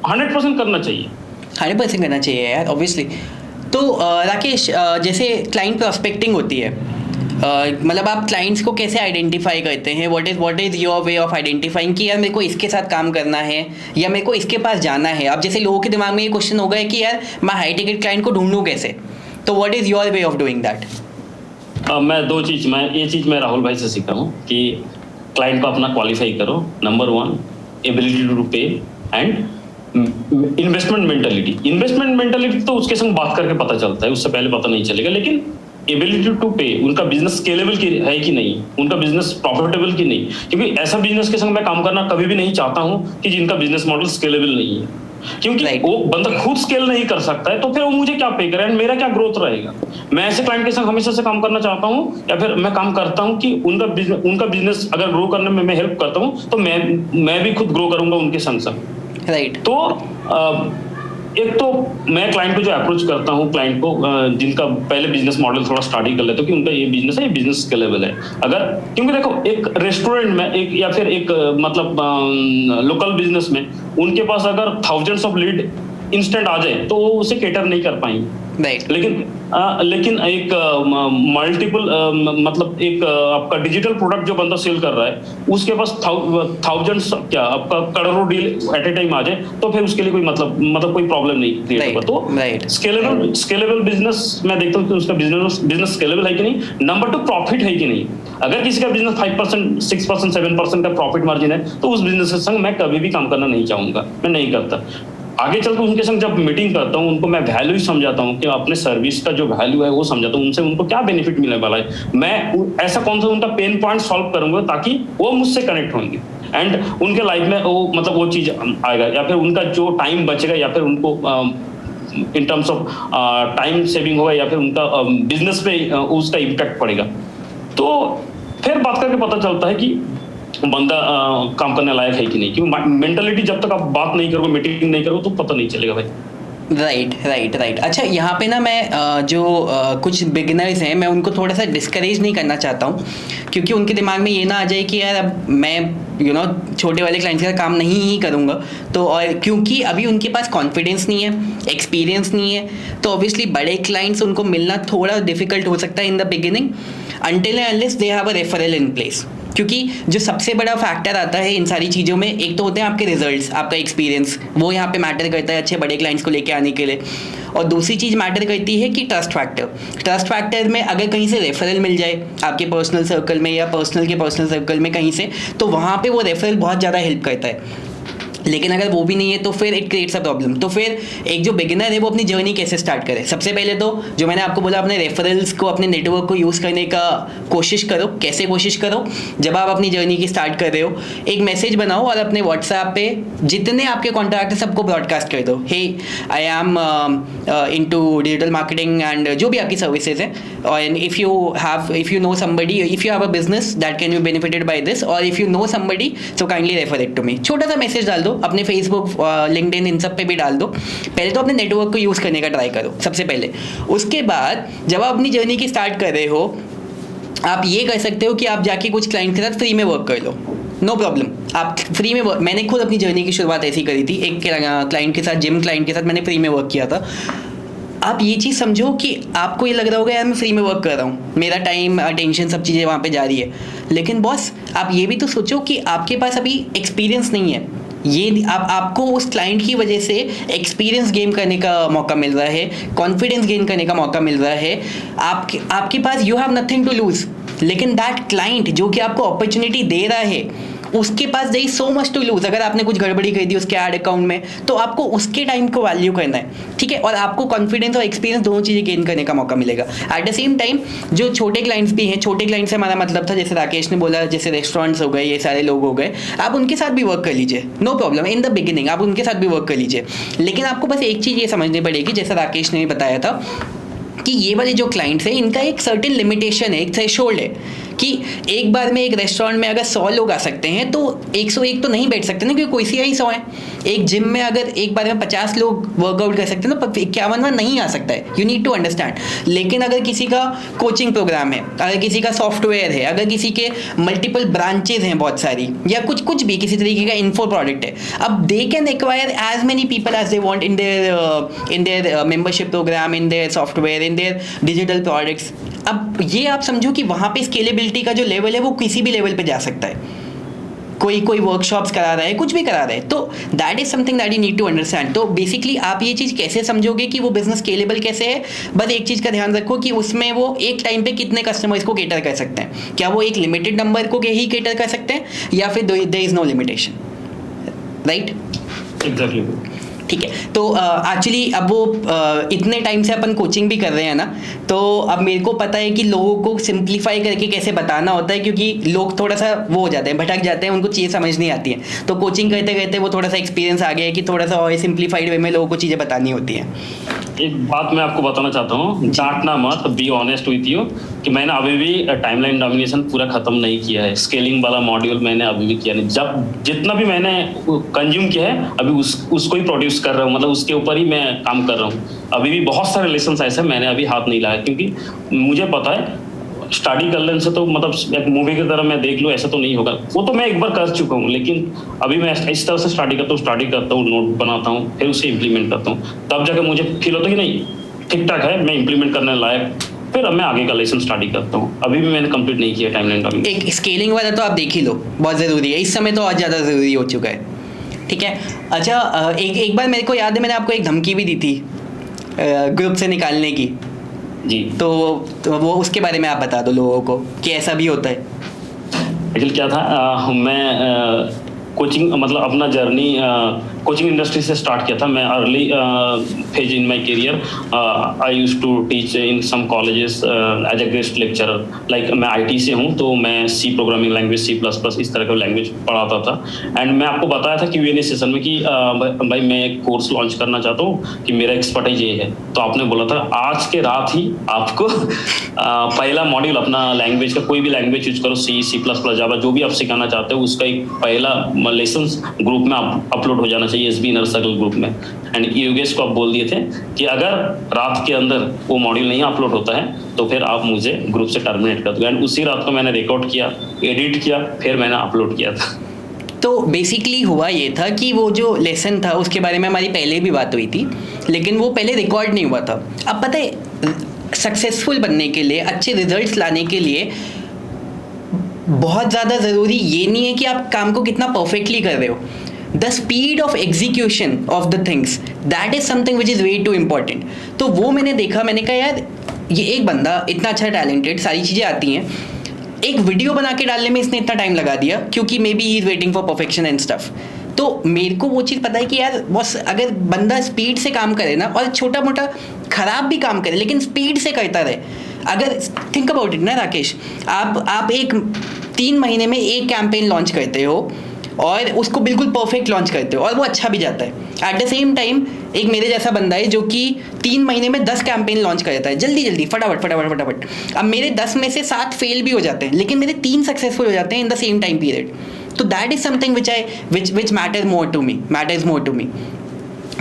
100% करना चाहिए। 100% करना चाहिए यार, ऑब्वियसली। तो राकेश, जैसे क्लाइंट प्रॉस्पेक्टिंग होती है, मतलब आप क्लाइंट्स को कैसे आइडेंटिफाई करते हैं? What is your way of identifying कि यार मेरे को इसके साथ काम करना है या मेरे को इसके पास जाना है? अब जैसे लोगों के दिमाग में ये क्वेश्चन होगा कि यार मैं हाई टिकट क्लाइंट को ढूंढूं कैसे, तो what is your way of doing that? मैं ये चीज़ मैं राहुल भाई से सीखा हूँ कि क्लाइंट को अपना क्वालिफाई करो, नंबर 1 एबिलिटी टू पे एंड इन्वेस्टमेंट मेंटालिटी तो उसके संग बात करके पता चलता है, उससे पहले पता नहीं चलेगा। लेकिन एबिलिटी टू पे, उनका बिजनेस स्केलेबल की है कि नहीं, उनका बिजनेस प्रॉफिटेबल की नहीं, क्योंकि ऐसा बिजनेस के संग मैं काम करना कभी भी नहीं चाहता हूँ कि जिनका बिजनेस मॉडल स्केलेबल नहीं है, क्योंकि वो बंदा खुद स्केल नहीं कर सकता है, तो फिर वो मुझे क्या पे करे, मेरा क्या ग्रोथ रहेगा। मैं ऐसे क्लाइंट के साथ हमेशा से काम करना चाहता हूँ, या फिर मैं काम करता हूँ कि उनका बिजनेस अगर ग्रो करने में मैं हेल्प करता हूँ, तो मैं भी खुद ग्रो करूंगा उनके संग संग। राइट। तो एक तो मैं क्लाइंट को जो अप्रोच करता हूँ, क्लाइंट को जिनका पहले बिजनेस मॉडल थोड़ा स्टडी कर लेता हूँ कि उनका ये बिजनेस है, ये बिजनेस स्केलेबल है। अगर, क्योंकि देखो एक रेस्टोरेंट में एक या फिर एक मतलब लोकल बिजनेस में उनके पास अगर थाउजेंड्स ऑफ लीड इंस्टेंट आ जाए तो वो उसे केटर नहीं कर पाएंगे। राइट। लेकिन एक मल्टीपल मतलब एक आपका डिजिटल प्रोडक्ट जो बंदा सेल कर रहा है, उसके पास थाउजेंड्स क्या आपका करोड़ों डील एट ए टाइम आ जाए, तो फिर उसके लिए कोई मतलब कोई प्रॉब्लम नहीं क्रिएट होगा। तो स्केलेबल बिजनेस मैं देखता हूँ कि उसका बिजनेस स्केलेबल है कि नहीं, नंबर 2 प्रॉफिट है कि नहीं। अगर किसी का बिजनेस 5%, 6%, 7% का प्रॉफिट मार्जिन है, तो उस बिजनेस के संग मैं कभी भी काम करना नहीं चाहूंगा, मैं नहीं करता। आगे चलकर उनके संग जब मीटिंग करता हूँ, उनको मैं वैल्यू समझाता हूँ कि अपने सर्विस का जो वैल्यू है वो समझाता हूँ, उनसे उनको क्या बेनिफिट मिलने वाला है, मैं ऐसा कौन सा उनका पेन पॉइंट सॉल्व करूंगा ताकि वो मुझसे कनेक्ट होंगे एंड उनके लाइफ में वो मतलब वो चीज आएगा, या फिर उनका जो टाइम बचेगा, या फिर उनको in terms of time saving होगा, या फिर उनका बिजनेस पे उसका इम्पैक्ट पड़ेगा। तो फिर बात करके पता चलता है कि बंदा काम करने लायक है कि नहीं, क्योंकि मेंटालिटी जब तक आप बात नहीं करोगे, मीटिंग नहीं करोगे, तो पता नहीं चलेगा भाई। राइट। अच्छा, यहाँ पे ना मैं जो कुछ बिगिनर्स हैं, मैं उनको थोड़ा सा डिस्करेज नहीं करना चाहता हूँ, क्योंकि उनके दिमाग में ये ना आ जाए कि यार अब मैं छोटे वाले क्लाइंट्स का काम नहीं ही करूँगा, तो और क्योंकि अभी उनके पास कॉन्फिडेंस नहीं है, एक्सपीरियंस नहीं है, तो ऑब्वियसली बड़े क्लाइंट्स उनको मिलना थोड़ा डिफिकल्ट हो सकता है इन the beginning, until and unless they have a referral in place. क्योंकि जो सबसे बड़ा फैक्टर आता है इन सारी चीज़ों में, एक तो होते हैं आपके रिजल्ट्स, आपका एक्सपीरियंस, वो यहाँ पे मैटर करता है अच्छे बड़े क्लाइंट्स को लेके आने के लिए। और दूसरी चीज़ मैटर करती है कि ट्रस्ट फैक्टर में अगर कहीं से रेफरल मिल जाए आपके पर्सनल सर्कल में या पर्सनल सर्कल में कहीं से, तो वहाँ पे वो रेफरल बहुत ज़्यादा हेल्प करता है। लेकिन अगर वो भी नहीं है तो फिर इट क्रिएट्स अ प्रॉब्लम। तो फिर एक जो बिगिनर है वो अपनी जर्नी कैसे स्टार्ट करे? सबसे पहले तो जो मैंने आपको बोला, अपने रेफरल्स को, अपने नेटवर्क को यूज़ करने का कोशिश करो। कैसे कोशिश करो? जब आप अपनी जर्नी की स्टार्ट कर रहे हो, एक मैसेज बनाओ और अपने व्हाट्सएप पे जितने आपके कॉन्टैक्ट है सबको ब्रॉडकास्ट कर दो, hey I am into digital marketing and जो भी आपकी सर्विसेज है, और if you know somebody, if you have a business that can be benefited by this, और if you know somebody so kindly refer it to me. छोटा सा message डाल दो, अपने फेसबुक, लिंक्डइन, इन सब पे भी डाल दो। पहले तो अपने नेटवर्क को यूज़ करने का ट्राई करो सबसे पहले। उसके बाद जब आप अपनी जर्नी की स्टार्ट कर रहे हो, आप ये कर सकते हो कि आप जाके कुछ क्लाइंट के साथ फ्री में वर्क कर लो, नो प्रॉब्लम। आप फ्री में वर्क, मैंने खुद अपनी जर्नी की शुरुआत ऐसी करी थी, एक क्लाइंट के साथ, जिम क्लाइंट के साथ मैंने फ्री में वर्क किया था। आप ये चीज़ समझो कि आपको ये लग रहा होगा यार मैं फ्री में वर्क कर रहा हूँ, मेरा टाइम, अटेंशन, सब चीज़ें वहाँ पे जा रही है, लेकिन बॉस आप ये भी तो सोचो कि आपके पास अभी एक्सपीरियंस नहीं है। ये आपको उस क्लाइंट की वजह से एक्सपीरियंस गेन करने का मौका मिल रहा है, कॉन्फिडेंस गेन करने का मौका मिल रहा है। आपके पास you have nothing to lose, लेकिन दैट क्लाइंट जो कि आपको अपॉर्चुनिटी दे रहा है, उसके पास there is so much to lose. अगर आपने कुछ गड़बड़ी कर दी उसके ऐड अकाउंट में, तो आपको उसके टाइम को वैल्यू करना है, ठीक है, और आपको कॉन्फिडेंस और एक्सपीरियंस दोनों चीज़ें गेन करने का मौका मिलेगा। एट द सेम टाइम जो छोटे क्लाइंट्स भी हैं, छोटे क्लाइंट से हमारा मतलब था, जैसे राकेश ने बोला, जैसे रेस्टोरेंट्स हो गए, ये सारे लोग हो गए, आप उनके साथ भी वर्क कर लीजिए, no problem. In the beginning आप उनके साथ भी वर्क कर लीजिए, लेकिन आपको बस एक चीज़ ये समझनी पड़ेगी, जैसा राकेश ने बताया था, कि ये वाले जो क्लाइंट्स हैं इनका एक सर्टेन लिमिटेशन है, एक थ्रेशोल्ड है कि एक बार में एक रेस्टोरेंट में अगर 100 लोग आ सकते हैं तो 101 तो नहीं बैठ सकते ना, क्योंकि कोई सी ही 100 है। एक जिम में अगर एक बार में 50 लोग वर्कआउट कर सकते हैं तो 51वां नहीं आ सकता है। You need to understand. लेकिन अगर किसी का कोचिंग प्रोग्राम है, अगर किसी का सॉफ्टवेयर है, अगर किसी के मल्टीपल ब्रांचेज हैं बहुत सारी, या कुछ भी किसी तरीके का इन्फो प्रोडक्ट है, अब they can acquire as many people as they want in their membership program, in their software, in their digital products. अब ये आप समझो कि वहाँ पे स्केलेबिलिटी का जो लेवल है वो किसी भी लेवल पे जा सकता है। कोई वर्कशॉप्स करा रहा है, कुछ भी करा रहा है, तो that is something that you need to understand. तो बेसिकली आप ये चीज़ कैसे समझोगे कि वो बिजनेस स्केलेबल कैसे है, बस एक चीज़ का ध्यान रखो कि उसमें वो एक टाइम पे कितने कस्टमर्स को केटर कर सकते हैं। क्या वो एक लिमिटेड नंबर को ही केटर कर सकते हैं, या फिर there is no limitation, right? Exactly. ठीक है। तो एक्चुअली अब वो इतने टाइम से अपन कोचिंग भी कर रहे हैं ना, तो अब मेरे को पता है कि लोगों को सिंप्लीफाई करके कैसे बताना होता है, क्योंकि लोग थोड़ा सा वो हो जाते हैं, भटक जाते हैं, उनको चीज़ें समझ नहीं आती हैं। तो कोचिंग करते करते वो थोड़ा सा एक्सपीरियंस आ गया है कि थोड़ा सा और सिंप्लीफाइड वे में लोगों को चीज़ें बतानी होती हैं। एक बात मैं आपको बताना चाहता हूँ, डांटना मत, बी ऑनेस्ट विथ यू, कि मैंने अभी भी टाइमलाइन डोमिनेशन पूरा खत्म नहीं किया है। स्केलिंग वाला मॉड्यूल मैंने अभी भी किया नहीं। जब जितना भी मैंने कंज्यूम किया है अभी उसको ही प्रोड्यूस कर रहा हूँ, मतलब उसके ऊपर ही मैं काम कर रहा हूँ। अभी भी बहुत सारे लेसन ऐसे मैंने अभी हाथ नहीं लाया, क्योंकि मुझे पता है स्टडी कर लेने से तो मतलब एक मूवी की तरह मैं देख लूँ ऐसा तो नहीं होगा। वो तो मैं एक बार कर चुका हूँ, लेकिन अभी मैं इस तरह से स्टडी करता हूँ, नोट बनाता हूँ, फिर उसे इम्प्लीमेंट करता हूँ। तब जाकर मुझे फील होता है कि नहीं ठीक ठाक है, मैं इम्प्लीमेंट करने लायक, फिर अब मैं आगे का लेसन स्टडी करता हूँ। अभी भी मैंने कंप्लीट नहीं किया टाइमलाइन का। एक स्केलिंग वाला तो आप देख ही लो, बहुत ज़रूरी है, इस समय तो और ज़्यादा ज़रूरी हो चुका है। ठीक है। अच्छा, एक बार मेरे को याद है मैंने आपको एक धमकी भी दी थी ग्रुप से निकालने की जी। तो वो उसके बारे में आप बता दो लोगों को कि ऐसा भी होता है। एक्चुअली क्या था, मैं कोचिंग मतलब अपना जर्नी कोचिंग इंडस्ट्री से स्टार्ट किया था। मैं early phase in my career I used to teach in some colleges as a guest lecturer. Like मैं आईटी से हूँ, तो मैं सी प्रोग्रामिंग लैंग्वेज, C++ इस तरह का लैंग्वेज पढ़ाता था। एंड मैं आपको बताया था Q&A सेशन में कि भाई मैं एक कोर्स लॉन्च करना चाहता हूँ कि मेरा एक्सपर्टाइज ये है। तो आपने बोला था आज के रात ही आपको पहला मॉड्यूल अपना लैंग्वेज का, कोई भी लैंग्वेज यूज करो, C++, जावा, जो भी आप सिखाना चाहते हो, उसका एक पहला लेसन ग्रुप में अपलोड हो जाना चाहिए, SB इनर सर्कल ग्रुप में। एंड योगेश को आप बोल दिए थे कि अगर रात के अंदर वो मॉड्यूल नहीं अपलोड होता है तो फिर आप मुझे ग्रुप से टर्मिनेट कर दो। एंड उसी रात को मैंने रिकॉर्ड किया, एडिट किया, फिर मैंने अपलोड किया था। तो बेसिकली हुआ ये था कि वो जो लेसन था उसके बारे में हमारी पहले भी बात हुई थी, लेकिन वो पहले रिकॉर्ड नहीं हुआ था। अब पता है, सक्सेसफुल बनने के लिए, अच्छे रिजल्ट्स लाने के लिए बहुत ज़्यादा ज़रूरी ये नहीं है कि आप काम को कितना परफेक्टली कर रहे हो। The speed of execution of the things, that is something which is way too important. तो वो मैंने देखा, मैंने कहा यार ये एक बंदा इतना अच्छा टैलेंटेड, सारी चीज़ें आती हैं, एक वीडियो बना के डालने में इसने इतना टाइम लगा दिया क्योंकि may be he is waiting for perfection and stuff. तो मेरे को वो चीज़ पता है कि यार बस अगर बंदा स्पीड से काम करे ना, और छोटा मोटा खराब भी काम करे लेकिन स्पीड से करता रहे। अगर थिंक अबाउट इट ना राकेश, आप एक 3 महीने में एक कैंपेन लॉन्च करते हो और उसको बिल्कुल परफेक्ट लॉन्च करते हो और वो अच्छा भी जाता है। एट द सेम टाइम एक मेरे जैसा बंदा है जो कि 3 महीने में 10 कैंपेन लॉन्च करता है, जल्दी जल्दी फटाफट। अब मेरे 10 में से 7 फेल भी हो जाते हैं, लेकिन मेरे 3 सक्सेसफुल हो जाते हैं in the same time period. तो that is something which matters more to me,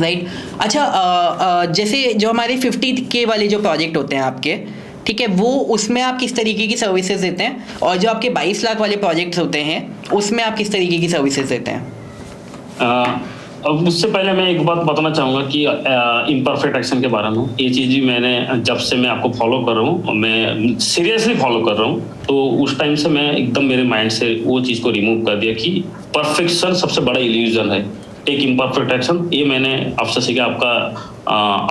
right. अच्छा, जैसे जो हमारे 50K वाले जो प्रोजेक्ट होते हैं आपके, ठीक है, वो उसमें आप किस तरीके की सर्विसेज देते हैं, और जो आपके 22 लाख वाले प्रोजेक्ट्स होते हैं उसमें आप किस तरीके की सर्विसेज देते हैं? अब उससे पहले मैं एक बात बताना चाहूँगा कि इम्परफेक्ट एक्शन के बारे में। ये चीज़ भी मैंने जब से मैं आपको फॉलो कर रहा हूँ, मैं सीरियसली फॉलो कर रहा हूँ, तो उस टाइम से मैं एकदम मेरे माइंड से वो चीज़ को रिमूव कर दिया कि परफेक्शन सबसे बड़ा इल्यूजन है, टेक इम्परफेक्ट एक्शन। ये मैंने आपसे सीखा, आपका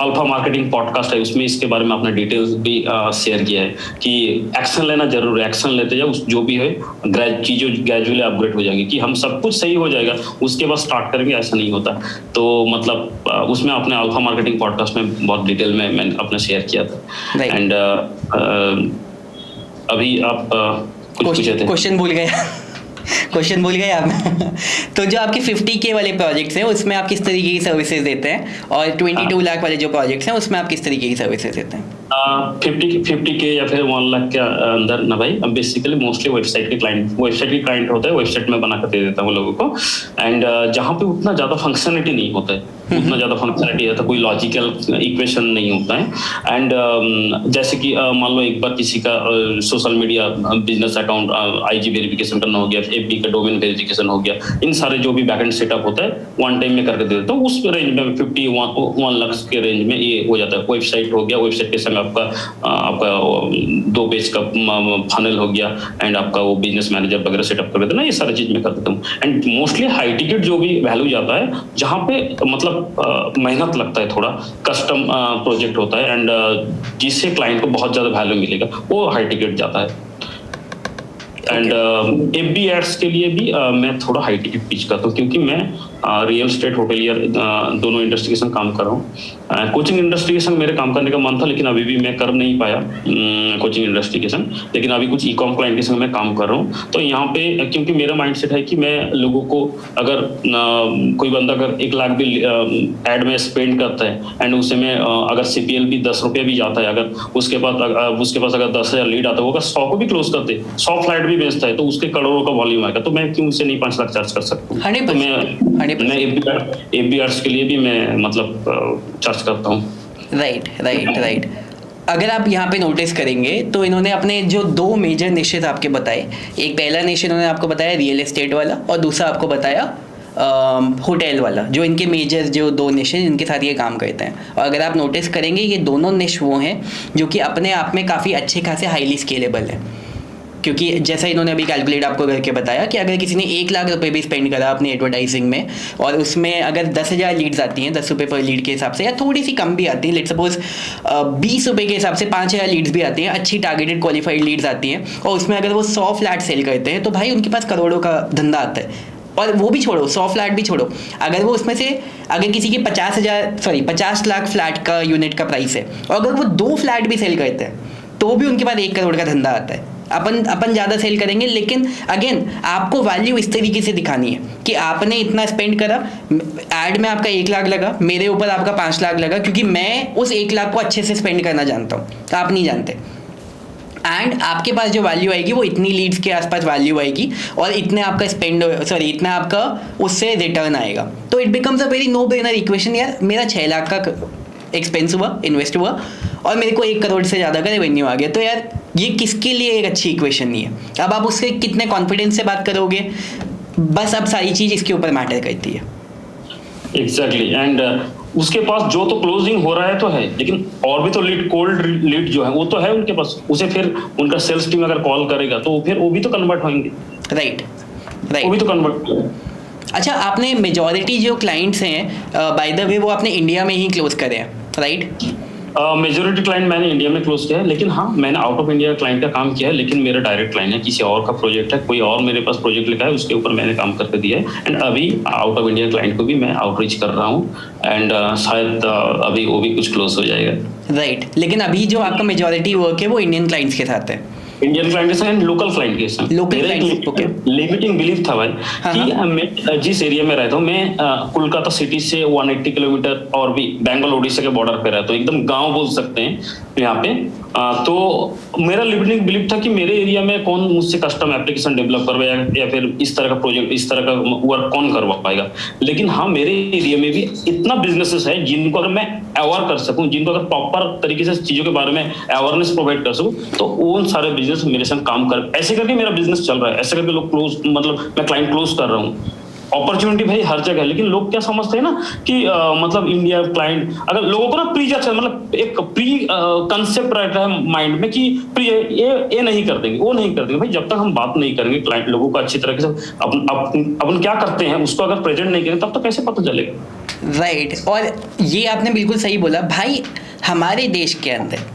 अल्फा मार्केटिंग पॉडकास्ट है, उसमें इसके बारे में आपने डिटेल्स भी शेयर किया है कि एक्शन लेना जरूर है, एक्शन लेते जाओ, जो भी है चीज़ें ग्रेजुअली अपग्रेड हो जाएंगी, कि हम सब कुछ सही हो जाएगा उसके बाद स्टार्ट करेंगे, ऐसा नहीं होता। तो मतलब उसमें अपने अल्फा मार्केटिंग पॉडकास्ट में बहुत डिटेल में मैंने अपने शेयर किया था। एंड अभी आप कुछ पूछे थे, क्वेश्चन भूल गए आप। तो जो आपके 50K वाले प्रोजेक्ट्स हैं उसमें आप किस तरीके की सर्विसेज देते हैं, और 22 लाख वाले जो प्रोजेक्ट्स हैं उसमें आप किस तरीके की सर्विसेज देते हैं? 50 के या फिर 1 लाख के अंदर ना भाई। बेसिकली मोस्टली वेबसाइट के क्लाइंट होता है, वेबसाइट में बना कर दे देता हूँ लोगों को। एंड जहाँ पे उतना ज्यादा फंक्शनलिटी नहीं होता है, उतना ज्यादा फंक्शनलिटी है तो कोई लॉजिकल इक्वेशन नहीं होता है। एंड जैसे कि मान लो एक बार किसी का social media business account IG verification करना हो गया, एफबी का डोमेन वेरिफिकेशन हो गया, इन सारे जो भी बैकएंड सेटअप होता है वन टाइम में करके दे देता हूँ। उस रेंज में 1 लाख के रेंज में ये हो जाता है। वेबसाइट हो गया, वेबसाइट के संग आपका 2 पेज का फनल हो गया, एंड आपका वो बिजनेस मैनेजर वगैरह सेटअप कर देना, ये सारी चीज मैं कर देता हूँ। एंड मोस्टली हाई टिकट जो भी वैल्यू जाता है, जहाँ पे मतलब मेहनत लगता है, थोड़ा कस्टम प्रोजेक्ट होता है, एंड जिससे क्लाइंट को बहुत ज्यादा वैल्यू मिलेगा, वो हाई टिकट जाता है। एंड एफबी एड्स के लिए भी मैं थोड़ा हाई टिकट पिच करता हूँ, क्योंकि मैं रियल स्टेट होटेलियर दोनों इंडस्ट्री के संग काम कर रहा हूँ। कोचिंग इंडस्ट्री के संग मेरे काम करने का मन था, लेकिन अभी भी मैं कर नहीं पाया कोचिंग इंडस्ट्री के संग। लेकिन अभी कुछ ई कॉम क्लाइंट के संग मैं काम कर रहा हूँ। तो यहाँ पे क्योंकि मेरा माइंडसेट है कि मैं लोगों को, अगर कोई बंदा अगर 1 लाख भी एड में स्पेंड करता है, एंड उसे में अगर CPL भी 10 रुपये भी जाता है, अगर उसके पास अगर 10,000 लीड आता है, वो अगर 100 को भी क्लोज करते, 100 फ्लाइट भी बेचता है, तो उसके करोड़ों का वॉल्यूम आएगा। तो मैं क्यों उसे नहीं 5 लाख चार्ज कर सकता हूँ? तो मैं एफबीआर्स के लिए भी मैं मतलब चार्ज करता हूँ। राइट। अगर आप यहाँ पे नोटिस करेंगे तो इन्होंने अपने जो 2 मेजर निशेस आपके बताए, एक पहला निश इन्होंने आपको बताया रियल एस्टेट वाला, और दूसरा आपको बताया होटल वाला, जो इनके मेजर जो 2 निश हैं जिनके साथ ये काम करते हैं। और अगर आप नोटिस करेंगे, ये दोनों निश वो हैं जो कि अपने आप में काफ़ी अच्छे खासे हाईली स्केलेबल हैं। क्योंकि जैसा इन्होंने अभी कैलकुलेट आपको करके बताया कि अगर किसी ने 1 लाख रुपए भी स्पेंड करा अपनी एडवर्टाइजिंग में, और उसमें अगर 10,000 लीड्स आती हैं 10 रुपये पर लीड के हिसाब से, या थोड़ी सी कम भी आती है, लेट्स सपोज 20 रुपये के हिसाब से 5,000 लीड्स भी आती हैं, अच्छी टारगेटेड क्वालिफाइड लीड्स आती हैं, और उसमें अगर वो 100 फ्लैट सेल करते हैं, तो भाई उनके पास करोड़ों का धंधा आता है। और वो भी छोड़ो, 100 फ्लैट भी छोड़ो, अगर वो उसमें से अगर किसी के 50 लाख फ्लैट का यूनिट का प्राइस है, और अगर वो 2 फ्लैट भी सेल करते हैं, तो भी उनके पास 1 करोड़ का धंधा आता है। अपन ज़्यादा सेल करेंगे, लेकिन अगेन आपको वैल्यू इस तरीके से दिखानी है कि आपने इतना स्पेंड करा, ऐड में आपका 1 लाख लगा, मेरे ऊपर आपका 5 लाख लगा, क्योंकि मैं उस 1 लाख को अच्छे से स्पेंड करना जानता हूँ, तो आप नहीं जानते। एंड आपके पास जो वैल्यू आएगी वो इतनी लीड्स के आसपास वैल्यू आएगी, और इतने आपका इतना आपका उससे रिटर्न आएगा। तो it becomes a very no brainer equation. यार मेरा 6 लाख का एक्सपेंस हुआ, इन्वेस्ट हुआ, और मेरे को 1 करोड़ से ज़्यादा का रेवेन्यू आ गया, तो यार ये किसके लिए एक अच्छी इक्वेशन नहीं है। अब आप उससे कितने कॉन्फिडेंस से बात करोगे, बस अब सारी चीज़ इसके ऊपर मैटर करती है। एग्जैक्टली। एंड उसके पास जो तो क्लोजिंग हो रहा है तो है, लेकिन और भी तो कोल्ड लीड जो है वो तो है उनके पास। उसे फिर उनका सेल्स टीम अगर कॉल करेगा तो फिर वो भी तो कन्वर्ट होंगे। राइट। वो भी तो कन्वर्ट। अच्छा, आपने मेजॉरिटी जो क्लाइंट्स हैं बाय द वे वो आपने इंडिया में ही क्लोज करे हैं, राइट? मेजोरिटी क्लाइंट मैंने इंडिया में क्लोज किया है, लेकिन हाँ मैंने आउट ऑफ इंडिया क्लाइंट का काम किया है। लेकिन मेरा डायरेक्ट क्लाइंट है, किसी और का प्रोजेक्ट है, कोई और मेरे पास प्रोजेक्ट लिखा है, उसके ऊपर मैंने काम करके दिया है। एंड अभी आउट ऑफ इंडिया क्लाइंट को भी मैं आउटरीच कर रहा हूँ, एंड शायद अभी वो भी कुछ क्लोज हो जाएगा। राइट। लेकिन अभी जो आपका मेजॉरिटी वर्क है वो इंडियन क्लाइंट्स के साथ है, इंडियन क्लाइंट के साथ, लोकल क्लाइंट के साथ। लिमिटिंग बिलीफ था भाई कि मैं जिस एरिया में रहता हूँ, मैं कोलकाता सिटी से 180 किलोमीटर और भी बेंगल ओडिशा के बॉर्डर पे रहता हूँ, एकदम गांव बोल सकते हैं यहाँ पे। तो मेरा लिमिटिंग बिलीफ था कि मेरे एरिया में कौन मुझसे कस्टम एप्लीकेशन डेवलप करवाएगा, या फिर इस तरह का प्रोजेक्ट, इस तरह का वर्क कौन करवा पाएगा। लेकिन हाँ, मेरे एरिया में भी इतना बिजनेसेस है जिनको अगर मैं अवेयर कर सकूं, जिनको अगर प्रॉपर तरीके से चीजों के बारे में अवेयरनेस प्रोवाइड कर सकूं, तो उन सारे बिजनेस मेरे संग काम कर, ऐसे करके मेरा बिजनेस चल रहा है, ऐसे करके लोग क्लोज, मतलब मैं क्लाइंट क्लोज कर रहा हूँ। अपॉर्चुनिटी भाई हर जगह है, लेकिन लोग क्या समझते हैं ना कि मतलब इंडिया क्लाइंट, अगर लोगों को ना मतलब एक प्री कंसेप्ट रहता है माइंड में कि ये नहीं कर देंगे, वो नहीं कर देंगे। भाई जब तक हम बात नहीं करेंगे क्लाइंट लोगों को अच्छी तरह से अपन क्या करते हैं उसको अगर प्रेजेंट नहीं करेंगे, तब तो कैसे पता चलेगा। राइट। और ये आपने बिल्कुल सही बोला भाई, हमारे देश के अंदर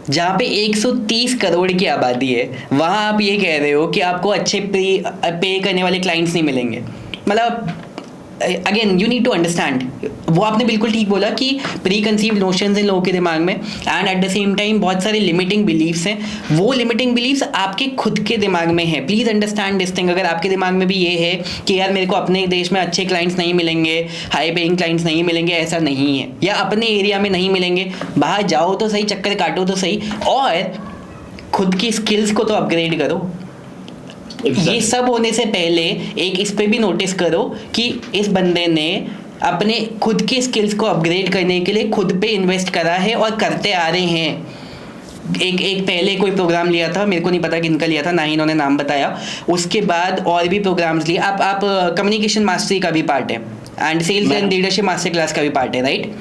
जहाँ पे 130 करोड़ की आबादी है, वहाँ आप ये कह रहे हो कि आपको अच्छे पे करने वाले क्लाइंट्स नहीं मिलेंगे। मतलब again you need to understand, वो आपने बिल्कुल ठीक बोला कि प्री कंसीव्ड नोशंस इन लोगों के दिमाग में, and eight the same time बहुत सारे लिमिटिंग बिलीफ्स हैं। वो लिमिटिंग बिलीफ्स आपके खुद के दिमाग में है। Please understand this thing. अगर आपके दिमाग में भी ये है कि यार मेरे को अपने देश में अच्छे क्लाइंट्स नहीं मिलेंगे, हाई पेइंग क्लाइंट्स नहीं मिलेंगे, ऐसा नहीं है, या अपने एरिया में नहीं मिलेंगे, बाहर जाओ तो सही, चक्कर काटो तो सही, और खुद की स्किल्स को तो अपग्रेड करो। ये सब होने से पहले एक इस पे भी नोटिस करो कि इस बंदे ने अपने खुद के स्किल्स को अपग्रेड करने के लिए खुद पे इन्वेस्ट करा है और करते आ रहे हैं। एक पहले कोई प्रोग्राम लिया था, मेरे को नहीं पता किनका लिया था, ना ही इन्होंने नाम बताया। उसके बाद और भी प्रोग्राम्स लिए। आप कम्युनिकेशन मास्टरी का भी पार्ट है, and sales and leadership master class का भी पार्ट है, राइट?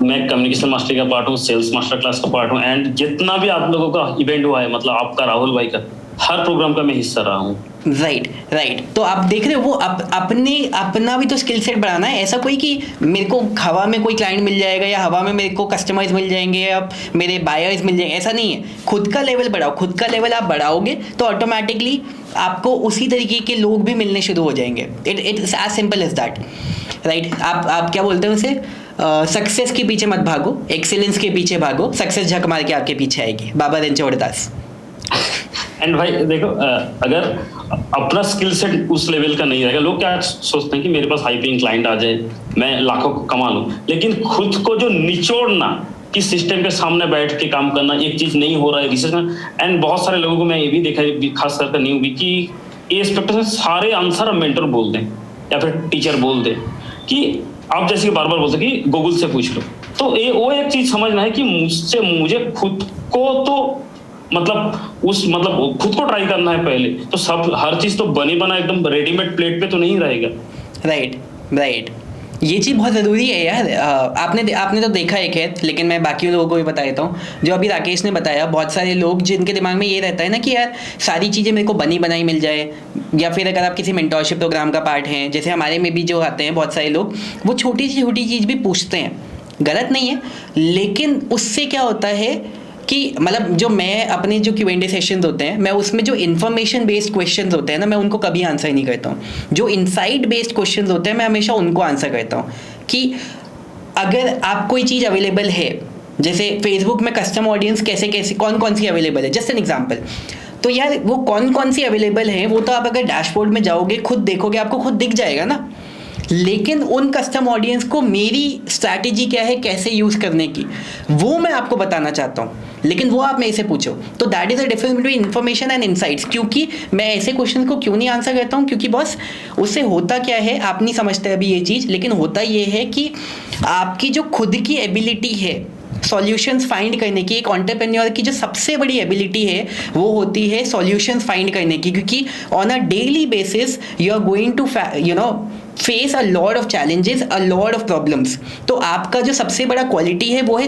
मैं कम्युनिकेशन मास्टरी का पार्ट हूँ, सेल्स मास्टर क्लास का पार्ट हूँ, एंड जितना भी आप लोगों का इवेंट हुआ है, मतलब आपका, राहुल भाई का, हर प्रोग्राम का मैं हिस्सा रहा हूँ। राइट। तो आप देख रहे हो, वो अपना भी तो स्किल सेट बढ़ाना है। ऐसा कोई कि मेरे को हवा में कोई क्लाइंट मिल जाएगा, या हवा में मेरे को कस्टमर्स मिल जाएंगे, या मेरे बायर्स मिल जाएंगे, ऐसा नहीं है। खुद का लेवल बढ़ाओ। खुद का लेवल आप बढ़ाओगे तो ऑटोमेटिकली आपको उसी तरीके के लोग भी मिलने शुरू हो जाएंगे। It's as simple as that, right? आप क्या बोलते हैं उसे, सक्सेस के पीछे मत भागो, एक्सीलेंस के पीछे भागो। सक्सेस झक मार के आपके पीछे आएगी। बाबा रणछोड़ दास। एंड भाई देखो, अगर अपना स्किल सेट उस लेवल का नहीं रहेगा, लोग क्या सोचते हैं कि मेरे पास हाई पेइंग क्लाइंट आ जाए, मैं लाखों कमा लूं, लेकिन खुद को जो निचोड़ना, कि सिस्टम के सामने बैठ के काम करना, एक चीज नहीं हो रहा है रिसर्च में। एंड बहुत सारे लोगों को मैं ये भी देखा है, खास करके न्यू भी, कि ये एक्सपेक्टेशन सारे आंसर मेंटर बोल दें या फिर टीचर बोल दें, कि आप जैसे कि बार बार बोलते कि गूगल से पूछ लो। तो ये वो एक चीज समझना है कि मुझे खुद को तो मतलब खुद को ट्राई करना है पहले। तो सब हर चीज तो बनी बना एकदम रेडीमेड प्लेट पे तो नहीं रहेगा। राइट। ये चीज़ बहुत ज़रूरी है यार। आपने तो देखा है खैर, लेकिन मैं बाकी लोगों को भी बता देता हूँ। जो अभी राकेश ने बताया, बहुत सारे लोग जिनके दिमाग में ये रहता है ना कि यार सारी चीज़ें मेरे को बनी बनाई मिल जाए, या फिर अगर आप किसी मेंटरशिप प्रोग्राम का पार्ट हैं, जैसे हमारे में भी जो आते हैं बहुत सारे लोग, वो छोटी सी छोटी चीज़ भी पूछते हैं। गलत नहीं है, लेकिन उससे क्या होता है कि मतलब जो मैं अपने जो Q&A सेशंस होते हैं, मैं उसमें जो इन्फॉर्मेशन बेस्ड क्वेश्चंस होते हैं ना, मैं उनको कभी आंसर नहीं करता हूँ। जो इनसाइट बेस्ड क्वेश्चंस होते हैं, मैं हमेशा उनको आंसर करता हूँ। कि अगर आप कोई चीज़ अवेलेबल है, जैसे फेसबुक में कस्टम ऑडियंस कैसे कैसे कौन सी अवेलेबल है, जस्ट एन एग्जाम्पल, तो यार वो कौन सी अवेलेबल है, वो तो आप अगर डैशबोर्ड में जाओगे, खुद देखोगे, आपको खुद दिख जाएगा ना। लेकिन उन कस्टम ऑडियंस को मेरी स्ट्रैटेजी क्या है, कैसे यूज़ करने की, वो मैं आपको बताना चाहता हूँ, लेकिन वो आप मेरे से पूछो। तो that is a difference between information and insights. क्योंकि मैं ऐसे क्वेश्चन को क्यों नहीं आंसर करता हूँ, क्योंकि बॉस उससे होता क्या है, आप नहीं समझते अभी ये चीज़, लेकिन होता ये है कि आपकी जो खुद की एबिलिटी है सॉल्यूशंस फाइंड करने की, एक एंटरप्रेन्योर की जो सबसे बड़ी एबिलिटी है वो होती है सॉल्यूशंस फाइंड करने की। क्योंकि on a daily basis you are going to face a lot of challenges, a lot of problems. तो आपका जो सबसे बड़ा क्वालिटी है वो है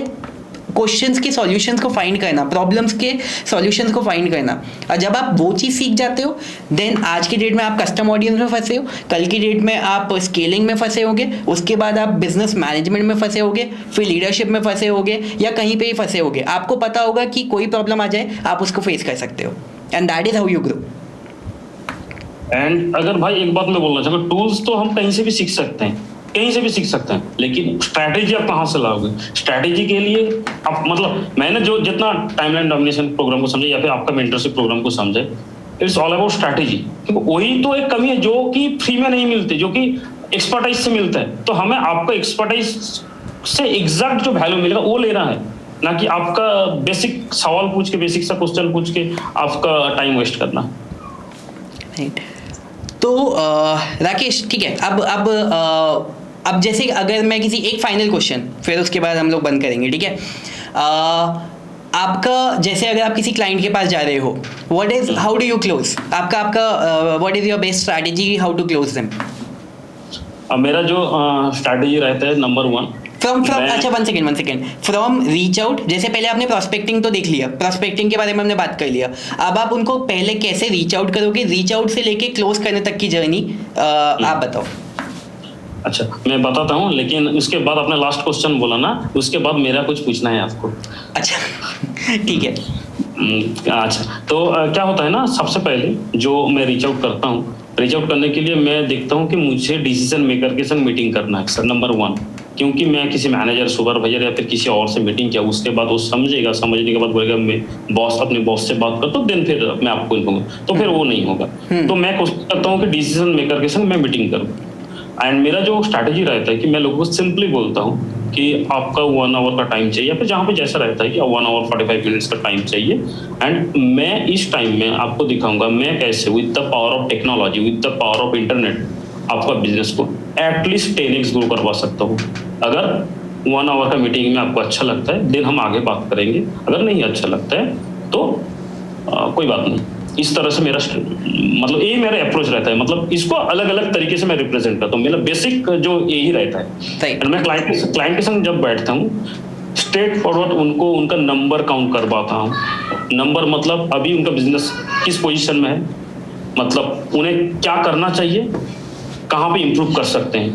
क्वेश्चंस के सॉल्यूशंस को फाइंड करना, प्रॉब्लम्स के सॉल्यूशंस को फाइंड करना। और जब आप वो चीज़ सीख जाते हो, देन आज की डेट में आप कस्टम ऑडियंस में फंसे हो, कल की डेट में आप स्केलिंग में फंसे होगे, उसके बाद आप बिजनेस मैनेजमेंट में फंसे होगे, फिर लीडरशिप में फंसे होगे, या कहीं पे ही फंसे होगे। आपको पता होगा कि कोई प्रॉब्लम आ जाए, आप उसको फेस कर सकते हो, and that is how you grow. And अगर भाई एक बात मैं बोलना चाहूँगा, टूल्स तो हम कहीं से भी सीख सकते हैं, कहीं से भी सीख सकते हैं, लेकिन स्ट्रैटेजी आप कहाँ से लाओगे? स्ट्रैटेजी के लिए आप, मतलब मैंने जो जितना टाइमलाइन डोमिनेशन प्रोग्राम को समझे, या फिर आपका मेंटरशिप प्रोग्राम को समझे, इट्स ऑल अबाउट स्ट्रैटेजी। क्योंकि वही तो एक कमी है जो कि फ्री में नहीं मिलती, जो कि एक्सपर्टाइज से मिलता है। तो हमें आपका एक्सपर्टाइज से एग्जैक्ट जो वैल्यू मिलेगा वो लेना है, ना कि आपका बेसिक सवाल पूछ के, बेसिक सा क्वेश्चन पूछ के आपका टाइम वेस्ट करना। तो राकेश, ठीक है, अब जैसे अगर मैं किसी एक फाइनल क्वेश्चन, फिर उसके बाद हम लोग बंद करेंगे, ठीक है? आपका जैसे अगर आप किसी क्लाइंट के पास जा रहे हो, हाउ डू यू क्लोज? आपका what is your best strategy, how to close them? मेरा जो स्ट्रैटेजी रहता है, नंबर 1 फ्रॉम अच्छा, one second, from reach out. जैसे पहले आपने प्रॉस्पेक्टिंग तो देख लिया, प्रॉस्पेक्टिंग के बारे में हमने बात कर लिया। अब आप उनको पहले कैसे रीच आउट करोगे, रीच आउट से लेके क्लोज करने तक की जर्नी आप बताओ। अच्छा, मैं बताता हूँ, लेकिन उसके बाद आपने लास्ट क्वेश्चन बोला ना, उसके बाद मेरा कुछ पूछना है आपको। अच्छा ठीक है। अच्छा, तो क्या होता है ना, सबसे पहले जो मैं रीच आउट करता हूँ, रीच आउट करने के लिए मैं देखता हूँ कि मुझे डिसीजन मेकर के संग मीटिंग करना है सर, नंबर 1। क्योंकि मैं किसी मैनेजर, सुपरवाइजर या फिर किसी और से मीटिंग किया, उसके बाद वो समझेगा, समझने के बाद बोलेगा मैं बॉस, अपने बॉस से बात करता हूँ, देन फिर मैं आपको इन्फॉर्म, तो फिर वो नहीं होगा। तो मैं कोशिश करता हूँ कि डिसीजन मेकर के संग मैं मीटिंग करूँ। एंड मेरा जो स्ट्रैटेजी रहता है कि मैं लोगों को सिंपली बोलता हूँ कि आपका 1 आवर का टाइम चाहिए, या फिर जहाँ पे जैसा रहता है कि 1 आवर 45 मिनट्स का टाइम चाहिए, एंड मैं इस टाइम में आपको दिखाऊंगा मैं कैसे with the power of technology, with the power of internet आपका बिजनेस को एटलीस्ट 10x ग्रो करवा सकता हूँ। अगर 1 आवर का मीटिंग में आपको अच्छा लगता है देन हम आगे बात करेंगे, अगर नहीं अच्छा लगता है तो कोई बात नहीं। इस तरह से मेरा मतलब यही मेरा अप्रोच रहता है। मतलब इसको अलग अलग तरीके से मैं रिप्रेजेंट करता हूँ, मेरा बेसिक जो यही रहता है। और मैं क्लाइंट के संग जब बैठता हूँ, स्ट्रेट फॉरवर्ड उनको उनका नंबर काउंट करवाता हूँ। नंबर मतलब अभी उनका बिजनेस किस पोजीशन में है, मतलब उन्हें क्या करना चाहिए, कहाँ पे इम्प्रूव कर सकते हैं।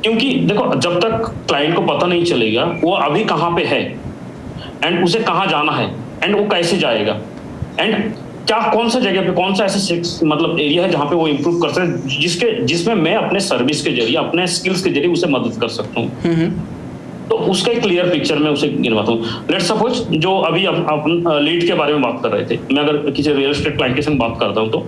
क्योंकि देखो, जब तक क्लाइंट को पता नहीं चलेगा वो अभी कहाँ पे है एंड उसे कहाँ जाना है एंड वो कैसे जाएगा एंड क्या कौन सा जगह पे, कौन सा ऐसा मतलब एरिया है जहाँ पे वो इम्प्रूव कर सकते, जिसमें मैं अपने सर्विस के जरिए, अपने स्किल्स के जरिए उसे मदद कर सकता हूँ। तो उसका एक क्लियर पिक्चर में उसे गिनवाता हूँ। लेट्स सपोज जो अभी अपन लीड के बारे में बात कर रहे थे, मैं अगर किसी रियल एस्टेट क्लाइंट के संग बात करता हूँ तो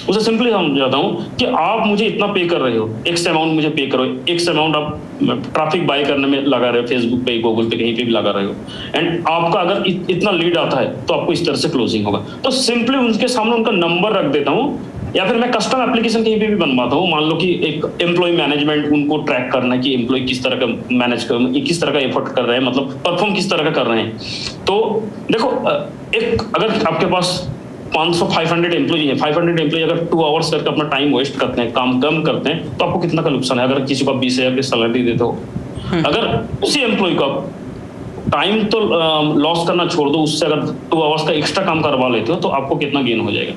उसे सिंपली समझाता हूँ कि आप मुझे इतना पे कर रहे हो, एक्स अमाउंट मुझे पे करो, एक्स अमाउंट आप ट्रैफिक बाय करने में लगा रहे हो, फेसबुक पे, गूगल पे, कहीं पे भी लगा रहे हो, एंड आपका अगर इतना लीड आता है तो आपको इस तरह से क्लोजिंग होगा। तो सिंपली उनके सामने उनका नंबर रख देता हूँ, या फिर मैं कस्टम एप्लीकेशन कहीं पे भी बनवाता हूँ। मान लो कि एक एम्प्लॉय मैनेजमेंट उनको ट्रैक करना है कि एम्प्लॉय किस तरह का मैनेज कर, किस तरह का एफर्ट कर रहे हैं, मतलब परफॉर्म किस तरह का कर रहे हैं। तो देखो, एक अगर आपके पास 500-500 एम्प्लॉय है, 500 एम्प्लॉय अगर 2 आवर्स करके अपना टाइम वेस्ट करते हैं, काम कम करते हैं, तो आपको कितना का नुकसान है। अगर किसी को 20,000 की सैलरी देते हो, अगर उसी एम्प्लॉय को टाइम तो लॉस करना छोड़ दो, उससे अगर 2 आवर्स का एक्स्ट्रा काम करवा लेते हो तो आपको कितना गेन हो जाएगा।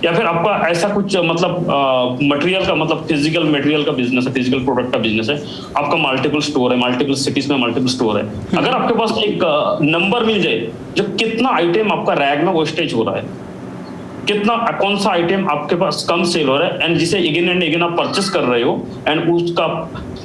या फिर आपका ऐसा कुछ मतलब मटेरियल का, मतलब फिजिकल मटेरियल का बिजनेस है, फिजिकल प्रोडक्ट का बिजनेस है, आपका मल्टीपल स्टोर है, मल्टीपल सिटीज में मल्टीपल स्टोर है। अगर आपके पास एक नंबर मिल जाए जो कितना आइटम आपका रैक में वेस्टेज हो रहा है, कितना कौन सा आइटम आपके पास कम सेल हो रहा है, एंड जिसे अगेन एंड अगेन आप परचेस कर रहे हो, एंड उसका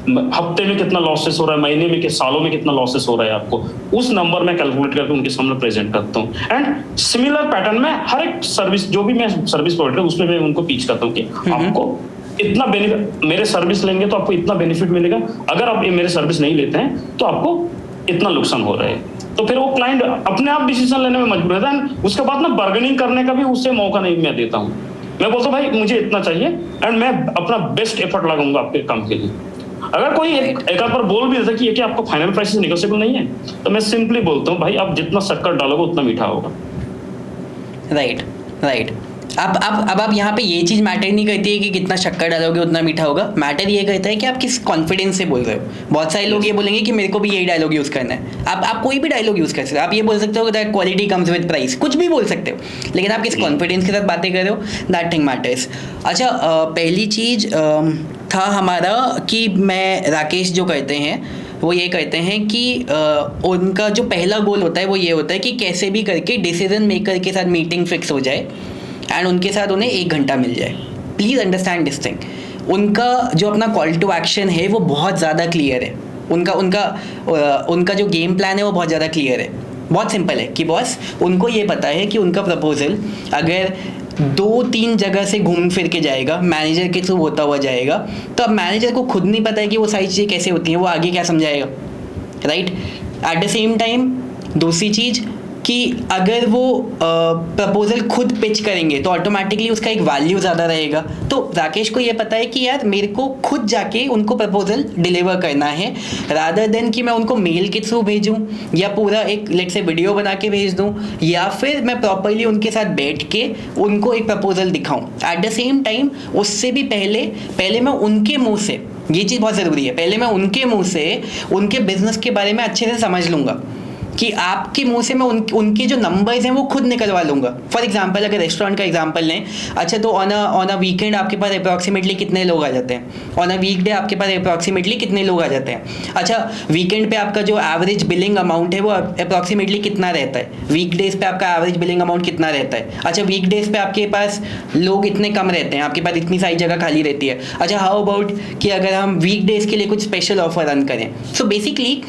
हफ्ते में कितना लॉसेस हो रहा है, महीने में, सालों में कितना लॉसेस हो रहा है, आपको उस नंबर में कैलकुलेट करके उनके सामने प्रेजेंट करता हूँ। एंड सिमिलर पैटर्न में हर एक सर्विस, जो भी मैं सर्विस प्रोवाइड हूँ, उसमें मैं उनको पीच करता हूँ कि आपको इतना बेनिफिट, मेरे सर्विस लेंगे तो आपको इतना बेनिफिट मिलेगा, अगर आप मेरे सर्विस नहीं लेते हैं तो आपको इतना नुकसान हो रहा है। तो फिर वो क्लाइंट अपने आप डिसीजन लेने में मजबूर रहता है। उसके बाद ना बार्गेनिंग करने का भी उससे मौका नहीं मैं देता हूँ। मैं बोलता हूँ भाई मुझे इतना चाहिए एंड मैं अपना बेस्ट एफर्ट लगाऊंगा आपके काम के लिए। अगर कोई एक आध बार बोल भी देता कि ये कि आपका फाइनल प्राइस नेगोशिएबल नहीं है, तो मैं सिंपली बोलता हूँ भाई आप जितना शक्कर डालोगे उतना मीठा होगा। राइट। अब आप यहाँ पे ये चीज़ मैटर नहीं करती है कि कितना शक्कर डालोगे उतना मीठा होगा। मैटर ये करता है कि आप किस कॉन्फिडेंस से बोल रहे हो। बहुत सारे लोग ये बोलेंगे कि मेरे को भी यही डायलॉग यूज़ करना है। आप कोई भी डायलॉग यूज़ कर सकते हो। आप ये बोल सकते हो that quality comes with price, कुछ भी बोल सकते हो, लेकिन आप किस कॉन्फिडेंस के साथ बातें कर रहे हो, दैट थिंग मैटर्स। अच्छा, पहली चीज़ था हमारा कि मैं राकेश जो करते हैं वो ये कहते हैं कि उनका जो पहला गोल होता है वो ये होता है कि कैसे भी करके डिसीजन मेकर के साथ मीटिंग फिक्स हो जाए एंड उनके साथ उन्हें 1 घंटा मिल जाए। Please understand this thing. उनका जो अपना कॉल टू एक्शन है वो बहुत ज़्यादा क्लियर है। उनका जो गेम प्लान है वो बहुत ज़्यादा क्लियर है। बहुत सिंपल है कि बॉस, उनको ये पता है कि उनका प्रपोजल अगर 2-3 जगह से घूम फिर के जाएगा, मैनेजर के थ्रू होता हुआ जाएगा, तो अब मैनेजर को खुद नहीं पता है कि वो सारी चीज़ें कैसे होती हैं, वो आगे क्या समझाएगा, right. At the same time दूसरी चीज़ कि अगर वो प्रपोजल खुद पिच करेंगे तो ऑटोमेटिकली उसका एक वैल्यू ज़्यादा रहेगा। तो राकेश को ये पता है कि यार मेरे को खुद जाके उनको प्रपोजल डिलीवर करना है, रादर देन कि मैं उनको मेल के थ्रू भेजूँ या पूरा एक लेट्स से वीडियो बना के भेज दूँ, या फिर मैं प्रॉपरली उनके साथ बैठ के उनको एक प्रपोजल दिखाऊँ। एट द सेम टाइम उससे भी पहले मैं उनके मुँह से, ये चीज़ बहुत ज़रूरी है, पहले मैं उनके मुँह से उनके बिजनेस के बारे में अच्छे से समझ लूँगा कि आपके मुंह से मैं उनके जो नंबर्स हैं वो खुद निकलवा लूंगा। फॉर एग्जांपल अगर रेस्टोरेंट का एग्जांपल लें, अच्छा तो ऑन अ वीकेंड आपके पास अप्रॉक्सीमेटली कितने लोग आ जाते हैं, ऑन अ वीकडे आपके पास अप्रॉक्सीमेटली कितने लोग आ जाते हैं। अच्छा वीकेंड पे आपका जो एवरेज बिलिंग अमाउंट है वो अप्रॉक्सीमेटली कितना रहता है, वीकडेज पे आपका एवरेज बिलिंग अमाउंट कितना रहता है। अच्छा वीकडेज पे आपके पास लोग इतने कम रहते हैं, आपके पास इतनी सारी जगह खाली रहती है। अच्छा हाउ अबाउट कि अगर हम वीकडेज के लिए कुछ स्पेशल ऑफर रन करें। So basically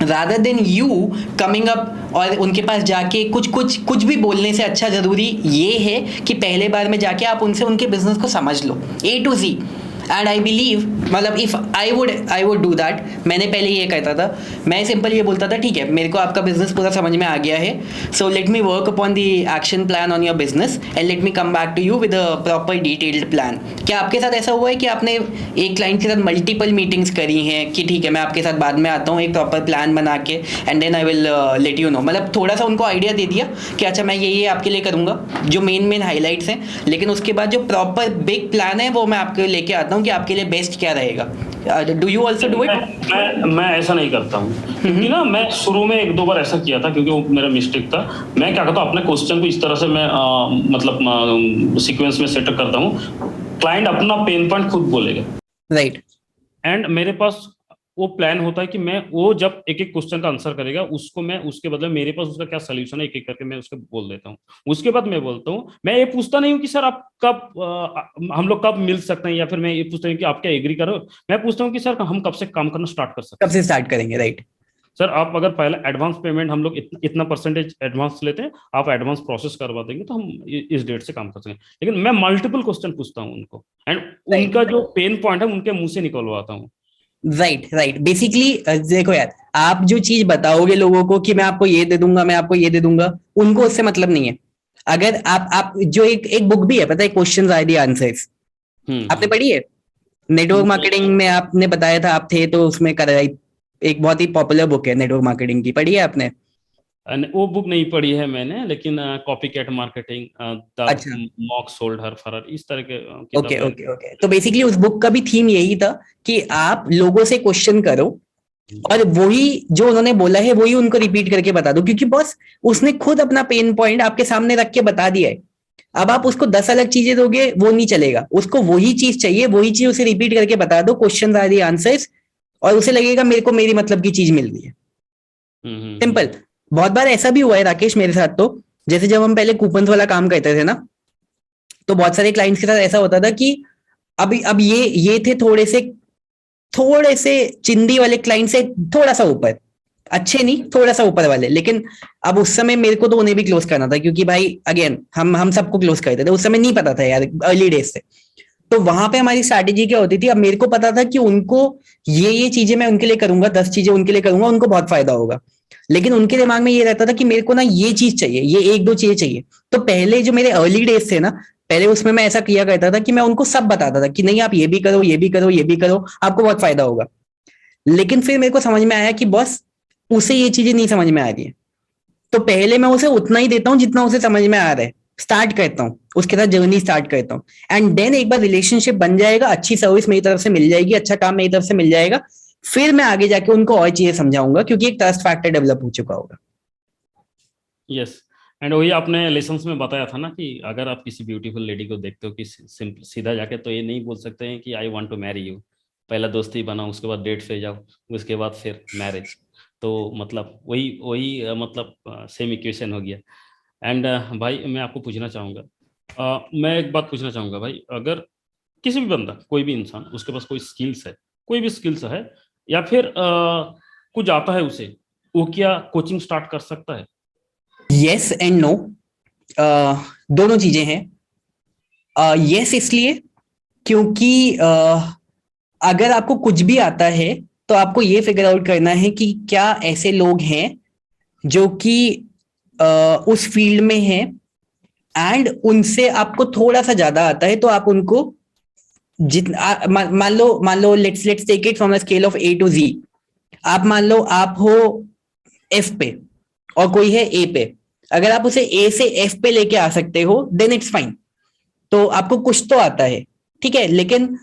rather than you coming up और उनके पास जाके कुछ भी बोलने से अच्छा ज़रूरी ये है कि पहले बार में जाके आप उनसे उनके बिजनेस को समझ लो A to Z। And I believe मतलब if I would do that, मैंने पहले ये कहता था, मैं सिंपल ये बोलता था ठीक है मेरे को आपका बिजनेस पूरा समझ में आ गया है, so let me work upon the action plan on your business and let me come back to you with a proper detailed plan. क्या आपके साथ ऐसा हुआ है कि आपने एक क्लाइंट के साथ मल्टीपल मीटिंग्स करी हैं कि ठीक है मैं आपके साथ बाद में आता हूँ एक प्रॉपर प्लान बना के and then I will let you know, मतलब थोड़ा सा उनको आइडिया दे दिया कि अच्छा मैं ये आपके लिए करूँगा जो मेन हाईलाइट्स हैं, लेकिन उसके बाद जो प्रॉपर बिग प्लान है वो मैं आपके लेके आता हूँ कि आपके लिए बेस्ट क्या रहेगा। Do you also do it? मैं ऐसा नहीं करता हूँ क्योंकि ना मैं शुरू में एक दो बार ऐसा किया था क्योंकि वो मेरा मिस्टेक था। मैं क्या करता हूँ अपने क्वेश्चन को इस तरह से मैं मतलब सीक्वेंस में सेटअप करता हूँ, क्लाइंट अपना पेन पॉइंट खुद बोलेगा, राइट, एंड मेरे पास वो प्लान होता है कि मैं वो जब एक एक क्वेश्चन का आंसर करेगा उसको मैं उसके बदले मेरे पास उसका क्या सोल्यूशन है एक एक करके मैं उसको बोल देता हूँ। उसके बाद मैं बोलता हूँ, मैं ये पूछता नहीं हूँ कि सर आप कब हम लोग कब मिल सकते हैं या फिर मैं ये पूछता हूँ कि आप क्या एग्री करो, मैं पूछता हूँ कि सर हम कब से काम करना स्टार्ट कर सकते कब से स्टार्ट करेंगे। राइट, सर आप अगर पहले एडवांस पेमेंट हम लोग इतना परसेंटेज एडवांस लेते हैं, आप एडवांस प्रोसेस करवा देंगे तो हम इस डेट से काम कर सकेंगे। लेकिन मैं मल्टीपल क्वेश्चन पूछता हूँ उनको एंड उनका जो पेन पॉइंट है उनके मुंह से निकलवाता हूँ। राइट बेसिकली देखो यार, आप जो चीज बताओगे लोगों को कि मैं आपको ये दे दूंगा मैं आपको ये दे दूंगा, उनको उससे मतलब नहीं है। अगर आप जो एक बुक भी है पता है, क्वेश्चंस आइडिया आंसर्स, आपने पढ़ी है? नेटवर्क मार्केटिंग में आपने बताया था आप थे तो उसमें कराई, एक बहुत ही पॉपुलर बुक है नेटवर्क मार्केटिंग की, पढ़ी है आपने? वो बुक नहीं पढ़ी है मैंने, लेकिन कॉपी कैट मार्केटिंग, द अच्छा, मॉक सोल्ड हर फरर, इस तरह के ओके किताब ओके ओके। तो बेसिकली उस बुक का भी थीम यही था कि आप लोगों से क्वेश्चन करो और वही जो उन्होंने बोला है वही उनको रिपीट करके बता दो, क्योंकि बॉस उसने खुद अपना पेन पॉइंट आपके सामने रख के बता दिया है। अब आप उसको 10 अलग चीजें दोगे वो नहीं चलेगा, उसको वही चीज चाहिए, वही चीज उसे रिपीट करके बता दो, क्वेश्चन आर दी आंसर्स, और उसे लगेगा मेरे को मेरी मतलब की चीज मिल रही है। सिंपल। बहुत बार ऐसा भी हुआ है राकेश मेरे साथ, तो जैसे जब हम पहले कूपन वाला काम करते थे ना, तो बहुत सारे क्लाइंट्स के साथ ऐसा होता था कि अब ये थे थोड़े से चिंदी वाले क्लाइंट से थोड़ा सा ऊपर, अच्छे नहीं थोड़ा सा ऊपर वाले, लेकिन अब उस समय मेरे को तो उन्हें भी क्लोज करना था क्योंकि भाई अगेन हम सबको क्लोज करते थे, उस समय नहीं पता था यार अर्ली डेज से। तो वहां पे हमारी स्ट्रैटेजी क्या होती थी, अब मेरे को पता था कि उनको ये चीजें मैं उनके लिए करूंगा, 10 चीजें उनके लिए करूंगा, उनको बहुत फायदा होगा, लेकिन उनके दिमाग में ये रहता था कि मेरे को ना ये चीज चाहिए, ये एक दो चीजें चाहिए। तो पहले जो मेरे अर्ली डेज थे ना, पहले उसमें मैं ऐसा किया करता था कि मैं उनको सब बताता था कि नहीं आप ये भी करो ये भी करो ये भी करो, आपको बहुत फायदा होगा। लेकिन फिर मेरे को समझ में आया कि बॉस उसे ये चीजें नहीं समझ में आ रही है, तो पहले मैं उसे उतना ही देता हूँ जितना उसे समझ में आ रहा है, स्टार्ट करता हूँ उसके साथ जर्नी स्टार्ट करता हूँ, एंड देन एक बार रिलेशनशिप बन जाएगा, अच्छी सर्विस मेरी तरफ से मिल जाएगी, अच्छा काम मेरी तरफ से मिल जाएगा, फिर मैं आगे जाके उनको और चीजें समझाऊंगा क्योंकि एक ट्रस्ट फैक्टर डेवलप हो चुका होगा। यस, एंड वही आपने लेसन्स में बताया था ना कि अगर आप किसी ब्यूटीफुल लेडी को देखते हो कि सिंपल सीधा जाके तो ये नहीं बोल सकते हैं कि I want to marry you, पहला दोस्ती बनाओ उसके बाद डेट पे जाओ उसके बाद फिर मैरिज, तो मतलब वही वही मतलब सेम इक्वेशन हो गया। एंड भाई मैं आपको पूछना चाहूँगा, मैं एक बात पूछना चाहूँगा भाई, अगर किसी भी बंदा कोई भी इंसान उसके पास कोई स्किल्स है, कोई भी स्किल्स है या फिर कुछ आता है उसे, वो क्या कोचिंग स्टार्ट कर सकता है? यस एंड नो, दोनों चीजें हैं। यस इसलिए क्योंकि अगर आपको कुछ भी आता है तो आपको ये फिगर आउट करना है कि क्या ऐसे लोग हैं जो कि उस फील्ड में हैं एंड उनसे आपको थोड़ा सा ज्यादा आता है, तो आप उनको जितना मान लो let's take it from a scale of A to Z। आप मान लो आप हो F पे और कोई है A पे, अगर आप उसे A से F पे लेके आ सकते हो देन इट्स फाइन, तो आपको कुछ तो आता है, ठीक है। लेकिन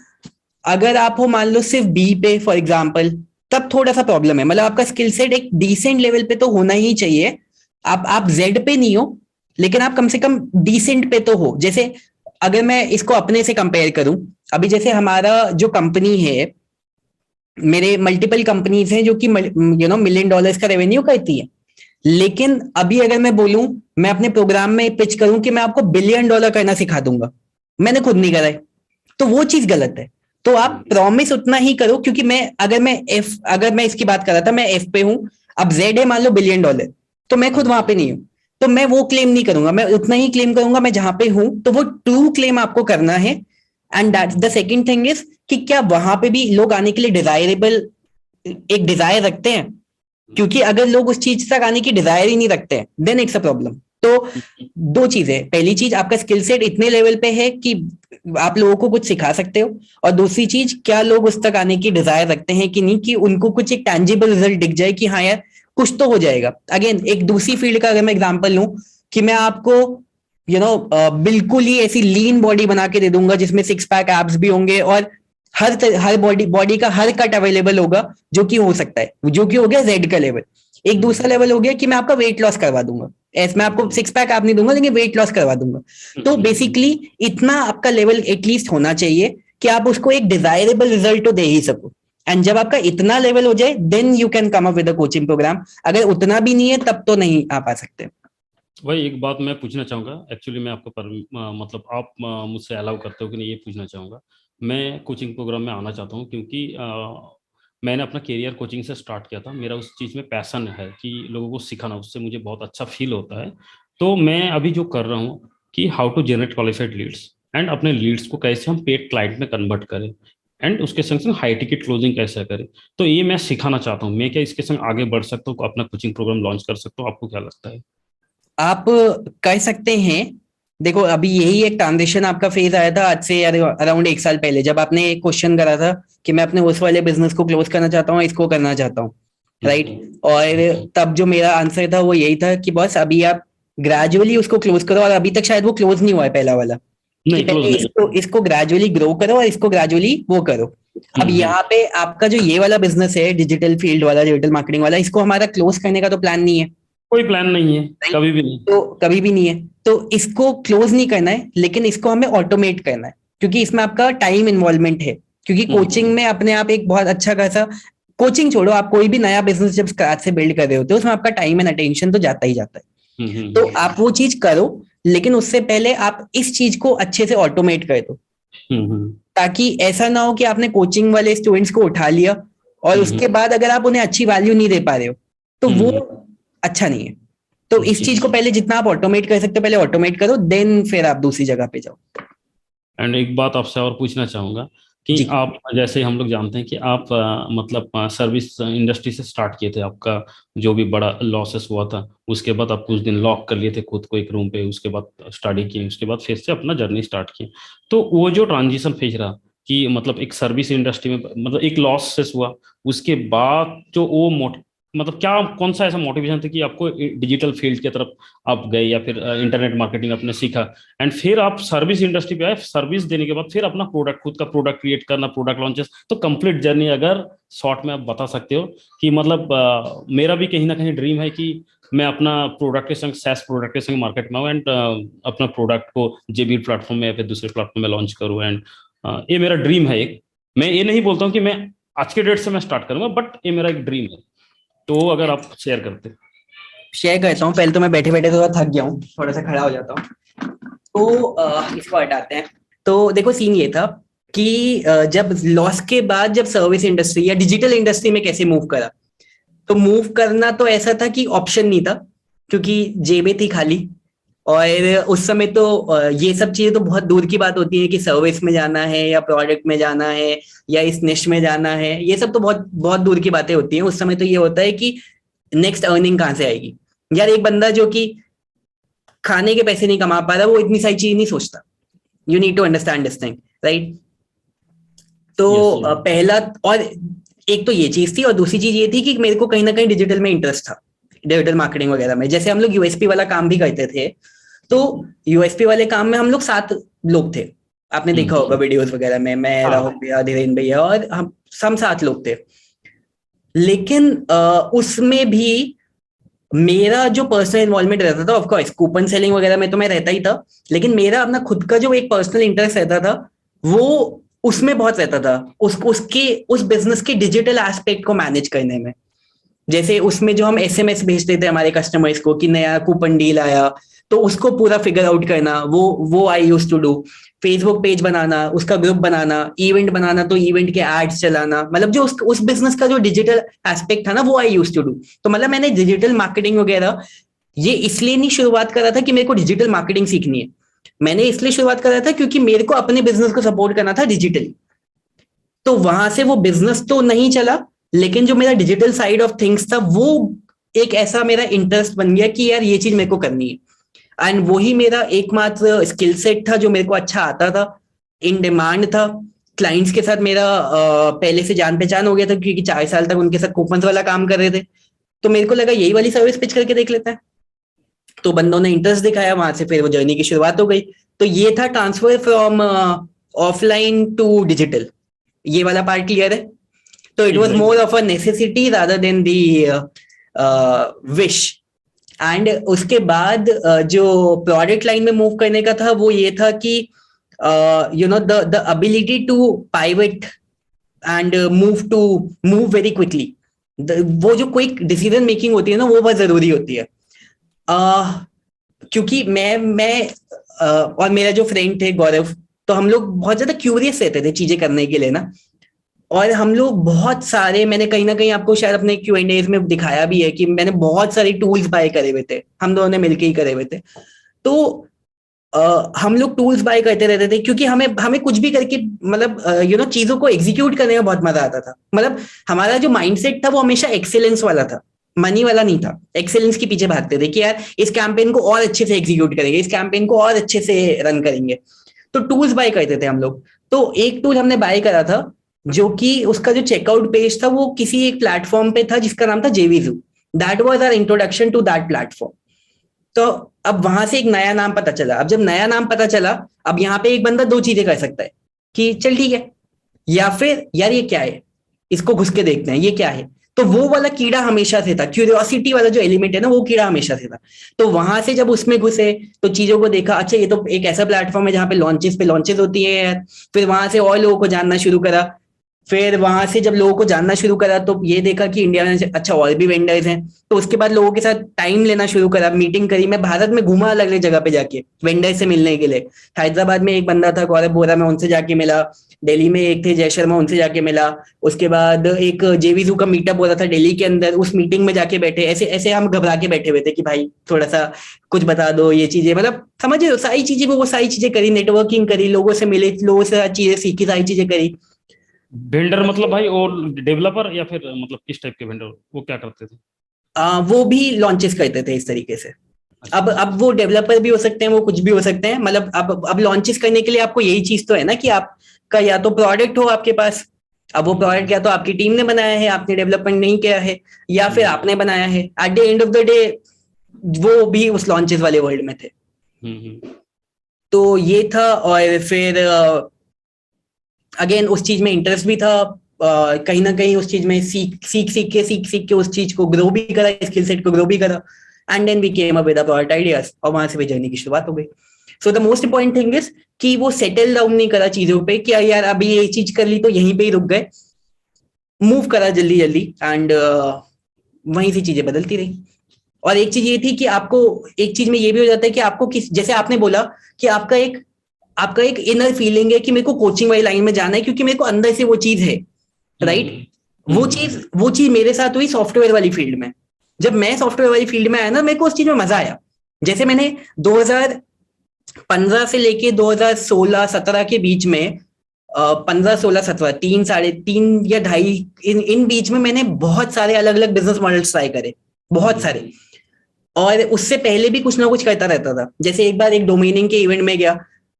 अगर आप हो मान लो सिर्फ B पे फॉर एग्जाम्पल, तब थोड़ा सा प्रॉब्लम है। मतलब आपका स्किल सेट एक डिसेंट लेवल पे तो होना ही चाहिए। आप जेड पे नहीं हो, लेकिन आप कम से कम डिसेंट पे तो हो। जैसे अगर मैं इसको अपने से कंपेयर करूं, अभी जैसे हमारा जो कंपनी है, मेरे मल्टीपल कंपनीज हैं जो कि मिलियन डॉलर्स का रेवेन्यू करती है। लेकिन अभी अगर मैं बोलूं, मैं अपने प्रोग्राम में पिच करूं कि मैं आपको बिलियन डॉलर करना सिखा दूंगा, मैंने खुद नहीं करा है, तो वो चीज गलत है। तो आप प्रॉमिस उतना ही करो, क्योंकि अगर मैं इसकी बात कर रहा था, मैं एफ पे हूं, अब जेड है मान लो बिलियन डॉलर, तो मैं खुद वहां पे नहीं हूं, तो मैं वो क्लेम नहीं करूंगा, मैं उतना ही क्लेम करूंगा मैं जहां पे हूं। तो वो ट्रू क्लेम आपको करना है। And that the second thing is कि क्या वहां पे भी लोग आने के लिए डिजायरेबल एक डिजायर रखते हैं? क्योंकि अगर लोग उस चीज तक आने की डिजायर ही नहीं रखते हैं, देन इट्स अ प्रॉब्लम। तो दो चीजें, पहली चीज आपका स्किल सेट इतने लेवल पे है कि आप लोगों को कुछ सिखा सकते हो, और दूसरी चीज क्या लोग उस तक आने की डिजायर रखते हैं कि नहीं, कि उनको कुछ एक टैंजिबल रिजल्ट दिख जाए कि हाँ यार कुछ तो हो जाएगा। अगेन एक दूसरी फील्ड का अगर मैं एग्जांपल लूं, कि मैं आपको बिल्कुल ही ऐसी लीन बॉडी बना के दे दूंगा जिसमें सिक्स पैक एब्स भी होंगे, और हर बॉडी का हर कट अवेलेबल होगा, जो कि हो सकता है, जो कि हो गया जेड का लेवल। एक दूसरा लेवल हो गया कि मैं आपका वेट लॉस करवा दूंगा, मैं आपको सिक्स पैक आप नहीं दूंगा लेकिन वेट लॉस करवा दूंगा। तो बेसिकली इतना आपका लेवल एटलीस्ट होना चाहिए कि आप उसको एक डिजायरेबल रिजल्ट तो दे ही सको। एंड जब आपका इतना लेवल हो जाए, then you can come up with a coaching program. अगर उतना भी नहीं है तब तो नहीं आ पा सकते। भाई एक बात मैं पूछना चाहूँगा, एक्चुअली मैं आपको मतलब आप मुझसे अलाउ करते हो कि नहीं ये पूछना चाहूँगा। मैं कोचिंग प्रोग्राम में आना चाहता हूँ क्योंकि मैंने अपना करियर कोचिंग से स्टार्ट किया था। मेरा उस चीज़ में पैशन है कि लोगों को सिखाना, उससे मुझे बहुत अच्छा फील होता है। तो मैं अभी जो कर रहा हूँ कि how to generate qualified leads, and अपने लीड्स को कैसे हम पेड क्लाइंट में कन्वर्ट करें, एंड उसके संग संग हाई टिकट क्लोजिंग कैसे करें। तो ये मैं सिखाना चाहता हूँ। मैं क्या इसके संग आगे बढ़ सकता हूँ, अपना कोचिंग प्रोग्राम लॉन्च कर सकता हूँ? आपको क्या लगता है? आप कर सकते हैं। देखो अभी यही एक ट्रांजिशन आपका फेज आया था आज से अराउंड एक साल पहले, जब आपने एक क्वेश्चन करा था कि मैं अपने उस वाले बिजनेस को क्लोज करना चाहता हूँ, इसको करना चाहता हूँ, राइट। और तब जो मेरा आंसर था वो यही था कि बस अभी आप ग्रेजुअली उसको क्लोज करो, और अभी तक शायद वो क्लोज नहीं हुआ है पहला वाला, कि नहीं, क्लोज पहले नहीं। इसको ग्रेजुअली ग्रो करो और इसको ग्रेजुअली वो करो। अब यहाँ पे आपका जो ये वाला बिजनेस है, डिजिटल फील्ड वाला, डिजिटल मार्केटिंग वाला, इसको हमारा क्लोज करने का तो प्लान नहीं है, कोई प्लान नहीं है, राइट। कभी भी नहीं। तो कभी भी नहीं है, तो इसको क्लोज नहीं करना है, लेकिन इसको हमें ऑटोमेट करना है, क्योंकि इसमें आपका टाइम इन्वॉल्वमेंट है। क्योंकि कोचिंग में अपने आप एक बहुत अच्छा खासा, कोचिंग छोड़ो, आप कोई भी नया बिजनेस जब स्क्रैच से बिल्ड कर रहे होते हो, उसमें आपका टाइम एंड अटेंशन तो जाता ही जाता है। तो आप वो चीज करो, लेकिन उससे पहले आप इस चीज को अच्छे से ऑटोमेट कर दो, ताकि ऐसा ना हो कि आपने कोचिंग वाले स्टूडेंट्स को उठा लिया और उसके बाद अगर आप उन्हें अच्छी वैल्यू नहीं दे पा रहे हो, तो वो अच्छा नहीं है। तो इस चीज को पहले जितना आप ऑटोमेट कर सकते हो पहले ऑटोमेट करो, देन फिर आप दूसरी जगह पे जाओ। एंड एक बात आपसे और पूछना चाहूंगा कि जी। आप, जैसे हम लोग जानते हैं कि आप मतलब सर्विस इंडस्ट्री से स्टार्ट किए थे। आपका जो भी बड़ा लॉसेस हुआ था, उसके बाद आप कुछ दिन लॉक कर लिए थे खुद को एक रूम पे, उसके बाद स्टडी किए, उसके बाद फिर से अपना जर्नी स्टार्ट किए। तो वो जो ट्रांजिशन फेज रहा कि मतलब एक सर्विस इंडस्ट्री में मतलब एक लॉसेस हुआ, उसके बाद जो वो मतलब क्या, कौन सा ऐसा मोटिवेशन था कि आपको डिजिटल फील्ड की तरफ आप गए, या फिर इंटरनेट मार्केटिंग आपने सीखा, एंड फिर आप सर्विस इंडस्ट्री पे आए, सर्विस देने के बाद फिर अपना प्रोडक्ट, खुद का प्रोडक्ट क्रिएट करना, प्रोडक्ट लॉन्चेस, तो कंप्लीट जर्नी अगर शॉर्ट में आप बता सकते हो कि मतलब मेरा भी कहीं ना कहीं ड्रीम है कि मैं अपना प्रोडक्ट के संग, सैस प्रोडक्ट के संग मार्केट में आऊँ, एंड अपना प्रोडक्ट को जेबी प्लेटफॉर्म में या फिर दूसरे प्लेटफॉर्म में लॉन्च करूँ। एंड ये मेरा ड्रीम है एक। मैं ये नहीं बोलता हूँ कि मैं आज के डेट से मैं स्टार्ट करूंगा, बट ये मेरा एक ड्रीम है। तो अगर आप शेयर करते। शेयर करता हूँ। पहले तो मैं बैठे बैठे थोड़ा थक गया हूँ, थोड़ा सा खड़ा हो जाता हूँ। तो इसको हटाते हैं। तो देखो सीन ये था कि जब लॉस के बाद जब सर्विस इंडस्ट्री या डिजिटल इंडस्ट्री में कैसे मूव करा, तो मूव करना तो ऐसा था कि ऑप्शन नहीं था, क्योंकि जेबें थी खाली। और उस समय तो ये सब चीजें तो बहुत दूर की बात होती है कि सर्विस में जाना है या प्रोडक्ट में जाना है या इस निश में जाना है, ये सब तो बहुत बहुत दूर की बातें होती हैं। उस समय तो ये होता है कि नेक्स्ट अर्निंग कहाँ से आएगी। यार एक बंदा जो कि खाने के पैसे नहीं कमा पा रहा, वो इतनी सारी चीज नहीं सोचता। You need to understand this thing, right. तो यस। पहला, और एक तो ये चीज थी, और दूसरी चीज ये थी कि मेरे को कहीं ना कहीं डिजिटल में इंटरेस्ट था, डिजिटल मार्केटिंग वगैरह में। जैसे हम लोग यूएसपी वाला काम भी करते थे, तो यूएसपी वाले काम में हम लोग 7 लोग थे। आपने देखा होगा वीडियोस वगैरह में, मैं, हाँ। राहुल भैया, धीरेन्द्र भैया और हम 7 लोग थे। लेकिन उसमें भी मेरा जो पर्सनल इन्वॉल्वमेंट रहता था, ऑफ कोर्स कूपन सेलिंग वगैरह में तो मैं रहता ही था, लेकिन मेरा अपना खुद का जो एक पर्सनल इंटरेस्ट रहता था वो उसमें बहुत रहता था, उसके उस बिजनेस के डिजिटल एस्पेक्ट को मैनेज करने में। जैसे उसमें जो हम एसएमएस भेजते थे हमारे कस्टमर्स को कि नया कूपन डील आया, तो उसको पूरा फिगर आउट करना, वो I use to do. Facebook page बनाना, उसका ग्रुप बनाना, इवेंट बनाना तो इवेंट के एड्स चलाना, मतलब जो उस बिजनेस का जो डिजिटल एस्पेक्ट था ना वो आई यूज टू डू। तो मतलब मैंने डिजिटल मार्केटिंग वगैरह ये इसलिए नहीं शुरुआत करा था कि मेरे को डिजिटल मार्केटिंग सीखनी है, मैंने इसलिए शुरुआत करा था क्योंकि मेरे को अपने बिजनेस को सपोर्ट करना था डिजिटली। तो वहां से वो बिजनेस तो नहीं चला, लेकिन जो मेरा डिजिटल साइड ऑफ थिंग्स था वो एक ऐसा मेरा इंटरेस्ट बन गया कि यार ये चीज मेरे को करनी है। एंड वही मेरा एकमात्र स्किल सेट था जो मेरे को अच्छा आता था, इन डिमांड था। क्लाइंट्स के साथ मेरा पहले से जान पहचान हो गया था क्योंकि 4 साल तक उनके साथ कूपन वाला काम कर रहे थे। तो मेरे को लगा यही वाली सर्विस पिच करके देख लेता है। तो बंदों ने इंटरेस्ट दिखाया, वहां से फिर वो जर्नी की शुरुआत हो गई। तो ये था transfer from offline to digital, ये वाला पार्ट क्लियर है? तो it was more of a necessity rather than the wish. And उसके बाद जो प्रोडक्ट लाइन में मूव करने का था वो ये था कि you know the ability to pivot and move very quickly. वो जो क्विक डिसीजन मेकिंग होती है ना वो बहुत जरूरी होती है। क्योंकि मैं और मेरा जो फ्रेंड थे गौरव, तो हम लोग बहुत ज्यादा क्यूरियस रहते थे चीजें करने के लिए ना। और हम लोग बहुत सारे, मैंने कहीं ना कहीं आपको शायद अपने Q&As में दिखाया भी है कि मैंने बहुत सारे टूल्स बाय करे हुए थे, हम दोनों ने मिलके ही करे हुए थे। तो हम लोग टूल्स बाय करते रहते थे क्योंकि हमें हमें कुछ भी करके मतलब यू नो चीजों को एग्जीक्यूट करने में बहुत मजा आता था। मतलब हमारा जो माइंडसेट था वो हमेशा एक्सेलेंस वाला था, मनी वाला नहीं था। एक्सेलेंस के पीछे भागते थे कि यार इस कैंपेन को और अच्छे से एग्जीक्यूट करेंगे, इस कैंपेन को और अच्छे से रन करेंगे। तो टूल्स बाय करते थे हम लोग। तो एक टूल हमने बाय करा था जो कि उसका जो चेकआउट पेज था वो किसी एक प्लेटफॉर्म पे था जिसका नाम था जेवीजू। That was our introduction to that platform. तो अब वहां से एक नया नाम पता चला। अब जब नया नाम पता चला, अब यहाँ पे एक बंदा दो चीजें कर सकता है कि चल ठीक है, या फिर यार ये क्या है, इसको घुस के देखते हैं ये क्या है। तो वो वाला कीड़ा हमेशा से था, क्यूरियोसिटी वाला जो एलिमेंट है ना वो कीड़ा हमेशा से था। तो वहां से जब उसमें घुसे तो चीजों को देखा, अच्छा ये तो एक ऐसा प्लेटफॉर्म है जहाँ पे लॉन्चेस होती है यार। फिर वहां से और लोगों को जानना शुरू करा। फिर वहां से जब लोगों को जानना शुरू करा तो ये देखा कि इंडिया में अच्छा और भी वेंडर्स हैं। तो उसके बाद लोगों के साथ टाइम लेना शुरू करा, मीटिंग करी। मैं भारत में घूमा अलग अलग जगह पे जाके वेंडर से मिलने के लिए। हैदराबाद में एक बंदा था गौरव बोरा, मैं उनसे जाके मिला। दिल्ली में एक थे जय शर्मा, उनसे जाके मिला। उसके बाद एक जेवीजू का मीटअप हो रहा था दिल्ली के अंदर, उस मीटिंग में जाके बैठे। ऐसे ऐसे हम घबरा के बैठे हुए थे कि भाई थोड़ा सा कुछ बता दो ये चीजें, मतलब समझे सारी चीजें। वो सारी चीजें करी, नेटवर्किंग करी, लोगों से मिले, लोगों से चीजें सीखी, सारी चीजें करी। वेंडर मतलब भाई और डेवलपर या फिर मतलब किस टाइप के वेंडर, वो क्या करते थे? वो भी लॉन्चेस करते थे इस तरीके से। अच्छा। अब वो डेवलपर भी हो सकते हैं, वो कुछ भी हो सकते हैं। मतलब अब लॉन्चेस करने के लिए आपको यही चीज तो है ना कि आपका या तो प्रोडक्ट हो आपके पास। अब वो प्रोडक्ट या तो आपकी टीम ने बनाया है, आपने डेवलपमेंट नहीं किया है, या फिर आपने बनाया है। At the end of the day वो भी उस लॉन्चेस वाले वर्ल्ड में थे। हम्म। तो ये था। और फिर अगेन उस चीज में इंटरेस्ट भी था। कहीं ना कहीं उस चीज में सीख के उस चीज को ग्रो भी करा, स्किल सेट को ग्रो भी करा। And then we came up with product ideas, और वहां से भी जर्नी की शुरुआत हो गई। So the most important thing is कि वो सेटल डाउन नहीं करा चीजों पे कि यार अभी ये चीज कर ली तो यहीं पे ही रुक गए। मूव करा जल्दी जल्दी, एंड वहीं से चीजें बदलती रही। और एक चीज ये थी कि आपको एक चीज में ये भी हो जाता है कि आपको किस, जैसे आपने बोला कि आपका एक इनर फीलिंग है कि मेरे को कोचिंग वाली लाइन में जाना है क्योंकि मेरे को अंदर से वो चीज है, राइट? वो चीज मेरे साथ हुई सॉफ्टवेयर वाली फील्ड में। जब मैं सॉफ्टवेयर वाली फील्ड में आया ना, मेरे को उस चीज में मजा आया। जैसे मैंने 2015 से लेके 2016-17 के बीच में 15-16-17 3 साढ़े 3 या ढाई इन बीच में मैंने बहुत सारे अलग अलग बिजनेस मॉडल्स ट्राई करे, बहुत सारे। और उससे पहले भी कुछ ना कुछ करता रहता था। जैसे एक बार एक डोमेनिंग के इवेंट में गया,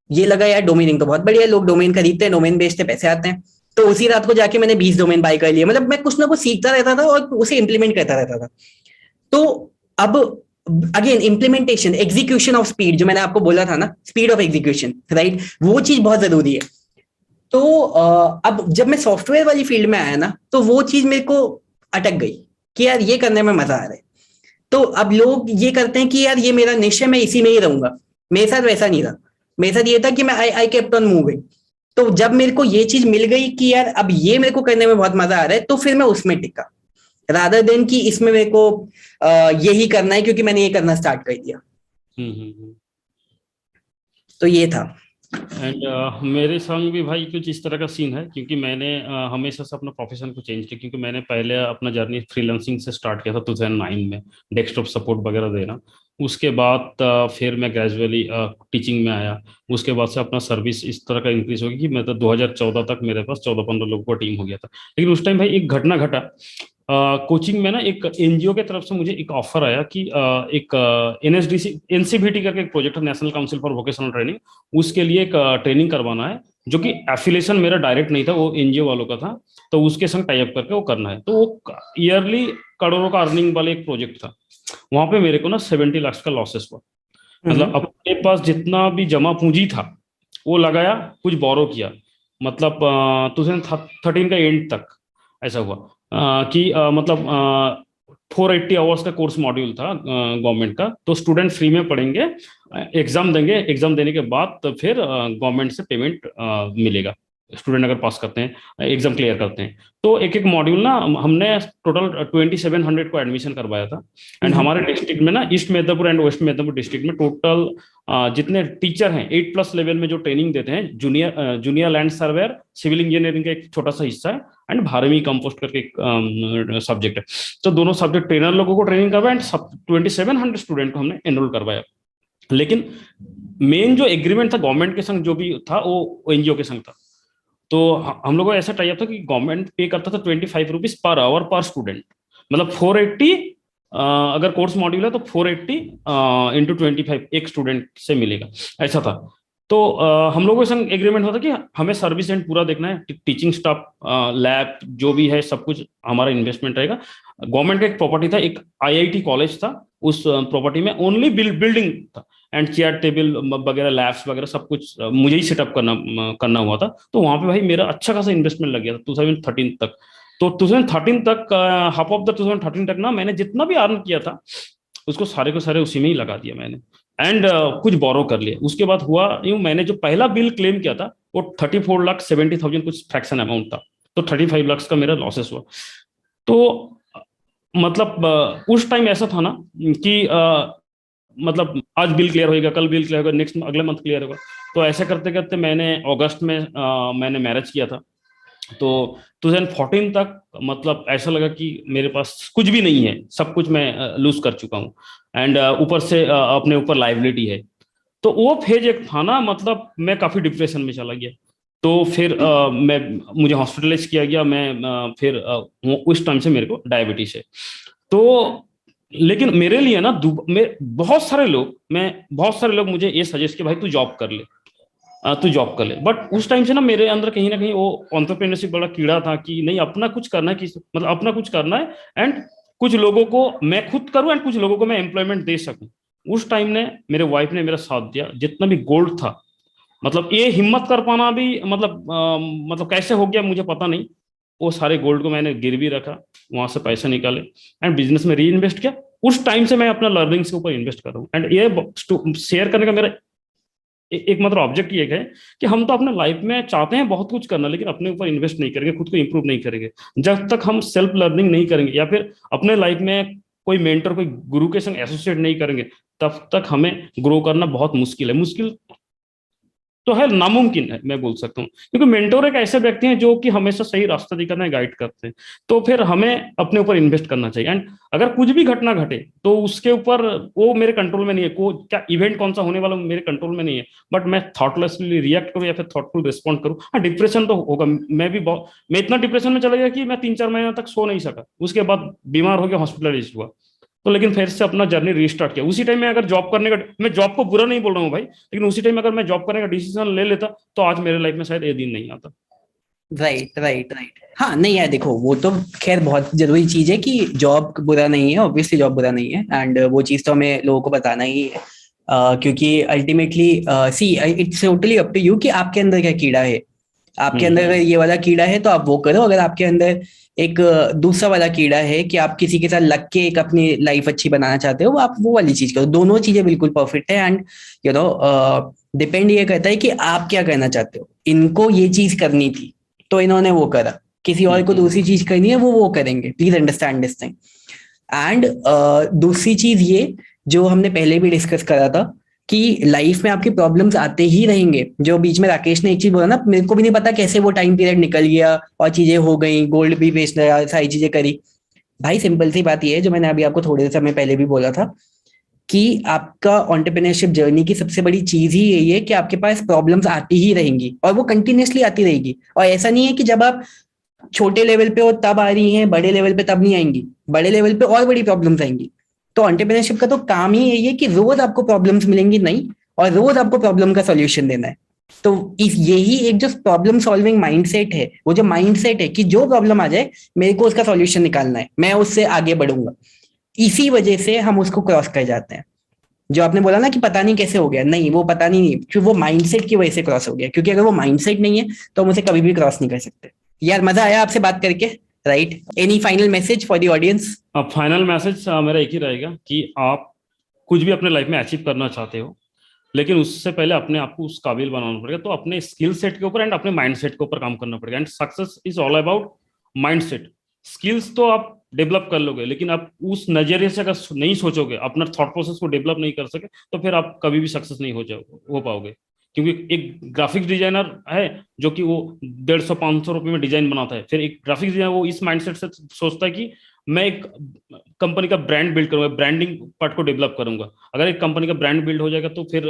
ये लगा यार डोमेनिंग तो बहुत बढ़िया है, लोग डोमेन खरीदते हैं, डोमेन बेचते, पैसे आते हैं। तो उसी रात को जाके मैंने 20 डोमेन बाय कर लिए। मतलब मैं कुछ ना कुछ सीखता रहता था और उसे इंप्लीमेंट करता रहता था। तो अब again implementation, execution of speed, जो मैंने आपको बोला था ना, स्पीड ऑफ एग्जीक्यूशन, राइट? वो चीज बहुत जरूरी है। तो अब जब मैं सॉफ्टवेयर वाली फील्ड में आया ना, तो वो चीज मेरे को अटक गई कि यार ये करने में मजा आ रहा है। तो अब लोग ये करते हैं कि यार ये मेरा निश्चय, मैं इसी में ही रहूंगा। मेरे साथ वैसा नहीं रहा। मेरे साथ ये था कि मैं आई केप्ट ऑन मूविंग। तो जब मेरे को ये चीज मिल गई कि यार अब ये मेरे को करने में बहुत मजा आ रहा है, तो फिर मैं उसमें टिका, रादर देन कि इसमें मेरे को यही करना है क्योंकि मैंने ये करना स्टार्ट कर दिया। हम्म। तो ये था। एंड मेरे संग भी भाई कुछ इस तरह का सीन है, क्योंकि मैंने हमेशा से अपना प्रोफेशन को चेंज किया, क्योंकि मैंने पहले अपना जर्नी फ्रीलांसिंग से स्टार्ट किया था 2009 में, डेस्कटॉप सपोर्ट वगैरह देना। उसके बाद फिर मैं ग्रेजुअली टीचिंग में आया। उसके बाद से अपना सर्विस इस तरह का इंक्रीज हो गया कि मैं तो 2014 तक मेरे पास 14-15 लोगों का टीम हो गया था। लेकिन उस टाइम भाई एक घटना घटा। कोचिंग में ना एक एनजीओ के तरफ से मुझे एक ऑफर आया कि एक एनएसडीसी एनसीबीटी करके एक प्रोजेक्ट है, national council for vocational training, उसके लिए एक ट्रेनिंग करवाना है, जो कि एफिलिएशन मेरा डायरेक्ट नहीं था, वो एनजीओ वालों का था। तो उसके संग टाई अप करके वो करना है, तो वो ईयरली करोड़ों का अर्निंग वाले एक प्रोजेक्ट था। वहां पे मेरे को ना 70 लाख का लॉसेस हुआ। मतलब अपने पास जितना भी जमा पूंजी था वो लगाया, कुछ बोरो किया। मतलब 2013 का एंड तक ऐसा हुआ कि मतलब 480 आवर्स का कोर्स मॉड्यूल था गवर्नमेंट का। तो स्टूडेंट फ्री में पढ़ेंगे, एग्जाम देंगे, एग्जाम देने के बाद तो फिर गवर्नमेंट से पेमेंट मिलेगा, स्टूडेंट अगर पास करते हैं, एग्जाम क्लियर करते हैं। तो एक एक मॉड्यूल ना हमने टोटल 2700 को एडमिशन करवाया था। एंड हमारे डिस्ट्रिक्ट में ना east Medinipur and west Medinipur district में टोटल जितने टीचर हैं 8+ लेवल में जो ट्रेनिंग देते हैं, junior land surveyor, civil engineering का एक छोटा सा हिस्सा है, एंड भारमी कंपोस्ट करके एक सब्जेक्ट है। तो दोनों सब्जेक्ट ट्रेनर लोगों को ट्रेनिंग करवाया, एंड 2700 स्टूडेंट को हमने एनरोल करवाया। लेकिन मेन जो एग्रीमेंट था गवर्नमेंट के संग जो भी था, वो एनजीओ के संग था। तो हम लोगों को ऐसा टाइप था कि गवर्नमेंट पे करता था 25 रुपीज पर आवर पर स्टूडेंट। मतलब 480, अगर कोर्स मॉड्यूल है तो 480 इंटू 25 एक स्टूडेंट से मिलेगा, ऐसा था। तो हम लोगों के संग एग्रीमेंट होता कि हमें सर्विस एंड पूरा देखना है, टीचिंग स्टाफ, लैब जो भी है सब कुछ हमारा इन्वेस्टमेंट रहेगा। गवर्नमेंट का एक प्रॉपर्टी था, एक आईआईटी कॉलेज था, उस प्रॉपर्टी में ओनली बिल्डिंग था, एंड चेयर टेबल वगैरह लैब्स वगैरह सब कुछ मुझे ही सेटअप करना हुआ था। तो वहां पे भाई मेरा अच्छा खासा इन्वेस्टमेंट लग गया था 2013 तक। तो 2013 तक, हाफ ऑफ द 2013 तक ना, मैंने जितना भी अर्न किया था उसको सारे को सारे उसी में ही लगा दिया मैंने। एंड कुछ बोरो कर लिया। उसके बाद हुआ यूं, मैंने जो पहला बिल क्लेम किया था वो 34,70,000 कुछ फ्रैक्शन अमाउंट था। तो 35 लाख का मेरा लॉसेस हुआ। तो मतलब उस टाइम ऐसा था ना कि मतलब आज बिल क्लियर होएगा, कल बिल क्लियर होगा, नेक्स्ट अगले मंथ क्लियर होगा। तो ऐसे करते करते मैंने अगस्त में मैंने मैरिज किया था। तो 2014 तक मतलब ऐसा लगा कि मेरे पास कुछ भी नहीं है, सब कुछ मैं लूज कर चुका हूँ। एंड ऊपर से अपने ऊपर लाइबिलिटी है। तो वो फेज एक था ना, मतलब मैं काफी डिप्रेशन में चला गया। तो फिर मैं मुझे हॉस्पिटलाइज किया गया। मैं फिर उस टाइम से मेरे को डायबिटीज है। तो लेकिन मेरे लिए ना बहुत सारे लोग मुझे ये सजेस्ट कि भाई तू जॉब कर ले, तू जॉब कर ले। बट उस टाइम से ना मेरे अंदर कहीं ना कहीं वो एंटरप्रेन्योरशिप बड़ा कीड़ा था कि नहीं, अपना कुछ करना है, मतलब अपना कुछ करना है, एंड कुछ लोगों को मैं खुद करूं, एंड कुछ लोगों को मैं एम्प्लॉयमेंट दे सकूं। उस टाइम ने मेरे वाइफ ने मेरा साथ दिया। जितना भी गोल्ड था, मतलब ये हिम्मत कर पाना भी, मतलब कैसे हो गया मुझे पता नहीं। वो सारे गोल्ड को मैंने गिरवी रखा, वहां से पैसे निकाले, एंड बिजनेस में री इन्वेस्ट किया। उस टाइम से मैं अपना लर्निंग्स के ऊपर इन्वेस्ट कर रहा हूँ। एंड ये शेयर करने का मेरा एक मतलब ऑब्जेक्ट ये है कि हम तो अपने लाइफ में चाहते हैं बहुत कुछ करना, लेकिन अपने ऊपर इन्वेस्ट नहीं करेंगे, खुद को इंप्रूव नहीं करेंगे। जब तक हम सेल्फ लर्निंग नहीं करेंगे या फिर अपने लाइफ में कोई मेंटर, कोई गुरु के संग एसोसिएट नहीं करेंगे, तब तक हमें ग्रो करना बहुत मुश्किल है। मुश्किल तो है, नामुमकिन है मैं बोल सकता हूँ, क्योंकि मेंटोर एक ऐसे व्यक्ति हैं जो कि हमेशा सही रास्ता दिखाते हैं, गाइड करते हैं। तो फिर हमें अपने ऊपर इन्वेस्ट करना चाहिए। एंड अगर कुछ भी घटना घटे तो उसके ऊपर, वो मेरे कंट्रोल में नहीं है, को क्या इवेंट कौन सा होने वाला मेरे कंट्रोल में नहीं है। बट मैं थॉटलेसली रिएक्ट करूँ या फिर थॉटफुल रिस्पॉन्ड करूँ। हाँ, डिप्रेशन तो होगा। मैं इतना डिप्रेशन में चला गया कि मैं 3-4 महीने तक सो नहीं सका। उसके बाद बीमार हो गया, हॉस्पिटलाइज हुआ। तो लेकिन फिर से अपना जर्नी रीस्टार्ट किया। उसी टाइम में अगर जॉब करने का, मैं जॉब को बुरा नहीं बोल रहा हूँ भाई, लेकिन उसी टाइम में अगर मैं जॉब करने का डिसीजन ले लेता तो आज मेरे लाइफ में शायद ये दिन नहीं आता। Right right right. हाँ नहीं यार, देखो वो तो खैर बहुत जरूरी चीज है कि जॉब बुरा नहीं है, ऑब्वियसली जॉब बुरा नहीं है, एंड वो चीज तो हमें लोगों को बताना ही है। क्योंकि ultimately see it's totally up to you कि आपके अंदर क्या कीड़ा है। आपके अंदर अगर ये वाला कीड़ा है तो आप वो करो। अगर आपके अंदर एक दूसरा वाला कीड़ा है कि आप किसी के साथ लग के एक अपनी लाइफ अच्छी बनाना चाहते हो, आप वो वाली चीज करो। दोनों चीजें बिल्कुल परफेक्ट है। एंड यू नो डिपेंड ये करता है कि आप क्या करना चाहते हो। इनको ये चीज करनी थी तो इन्होंने वो करा, किसी और को दूसरी चीज करनी है वो करेंगे। Please understand this thing. And दूसरी चीज ये जो हमने पहले भी डिस्कस करा था कि लाइफ में आपकी प्रॉब्लम्स आते ही रहेंगे। जो बीच में राकेश ने एक चीज बोला ना, मेरे को भी नहीं पता कैसे वो टाइम पीरियड निकल गया और चीजें हो गई, गोल्ड भी बेचना, सारी चीजें करी। भाई सिंपल सी बात ये है जो मैंने अभी आपको थोड़े समय पहले भी बोला था कि आपका एंटरप्रेन्योरशिप जर्नी की सबसे बड़ी चीज ही यही है कि आपके पास प्रॉब्लम्स आती ही रहेंगी और वो कंटिन्यूअसली आती रहेगी। और ऐसा नहीं है कि जब आप छोटे लेवल पे हो तब आ रही हैं, बड़े लेवल पे तब नहीं आएंगी, बड़े लेवल पे और बड़ी प्रॉब्लम्स आएंगी। तो एंटरप्रेन्योरशिप का तो काम ही यही है कि रोज आपको प्रॉब्लम्स मिलेंगी नहीं, और रोज आपको प्रॉब्लम का सॉल्यूशन देना है। तो इस यही एक जो प्रॉब्लम सॉल्विंग माइंडसेट है, वो जो माइंडसेट है कि जो प्रॉब्लम आ जाए मेरे को उसका सॉल्यूशन निकालना है, मैं उससे आगे बढ़ूंगा, इसी वजह से हम उसको क्रॉस कर जाते हैं। जो आपने बोला ना कि पता नहीं कैसे हो गया, नहीं वो पता नहीं, क्योंकि वो माइंडसेट की वजह से क्रॉस हो गया। क्योंकि अगर वो माइंडसेट नहीं है तो हम उसे कभी भी क्रॉस नहीं कर सकते। यार मजा आया आपसे बात करके, right? Any final message for the audience? अब फाइनल मैसेज मेरा एक ही रहेगा कि आप कुछ भी अपने लाइफ में अचीव करना चाहते हो, लेकिन उससे पहले अपने आप को उस काबिल बनाना पड़ेगा। तो अपने स्किल सेट के ऊपर एंड अपने माइंड सेट के ऊपर काम करना पड़ेगा। And success is all about mind set. Skills तो आप डेवलप कर लोगे, लेकिन आप उस नजरिए से अगर नहीं सोचोगे, अपना थॉट प्रोसेस को डेवलप नहीं कर सके, तो फिर आप कभी भी सक्सेस नहीं हो पाओगे। क्योंकि एक ग्राफिक्स डिजाइनर है जो कि वो 150-500 रुपए में डिजाइन बनाता है, फिर एक ग्राफिक्स डिजाइनर वो इस माइंडसेट से सोचता है कि मैं एक कंपनी का ब्रांड बिल्ड करूंगा, ब्रांडिंग पार्ट को डेवलप करूंगा। अगर एक कंपनी का ब्रांड बिल्ड हो जाएगा तो फिर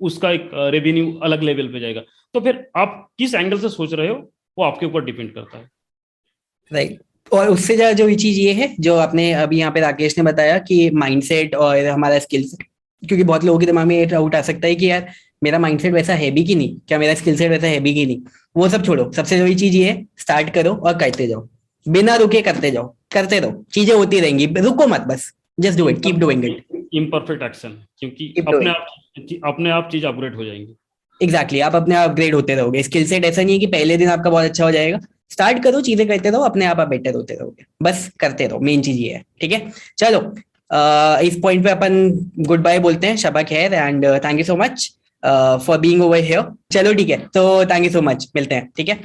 उसका एक रेवेन्यू अलग लेवल पे जाएगा। तो फिर आप किस एंगल से सोच रहे हो वो आपके ऊपर डिपेंड करता है। राइट। और उससे ज्यादा जो चीज ये है जो आपने अभी यहाँ पे राकेश ने बताया कि माइंडसेट और हमारा स्किल्स, क्योंकि बहुत लोगों के दिमाग में ये डाउट आ सकता है कि यार मेरा माइंडसेट वैसा है भी कि नहीं, क्या मेरा स्किल सेट वैसा है भी कि नहीं। वो सब छोड़ो, सबसे जरूरी चीज ये है स्टार्ट करो और करते जाओ, बिना रुके करते जाओ, करते रहो, चीजें होती रहेंगी, रुको मत, बस just do it, keep doing it. Imperfect action, क्योंकि कीप डूइंग। अपने आप चीज अपग्रेड हो जाएंगी। एग्जैक्टली, आप अपने आप अपग्रेड होते रहोगे। स्किल सेट ऐसा नहीं है कि पहले दिन आपका बहुत अच्छा हो जाएगा। स्टार्ट करो, चीजें करते रहो, अपने आप बेटर होते रहोगे, बस करते रहो, मेन चीज ये है। ठीक है, चलो इस पॉइंट पे अपन गुड बाय बोलते हैं। शबा खैर, and thank you so much for being over here. चलो ठीक है, तो थैंक यू सो मच, मिलते हैं। ठीक है।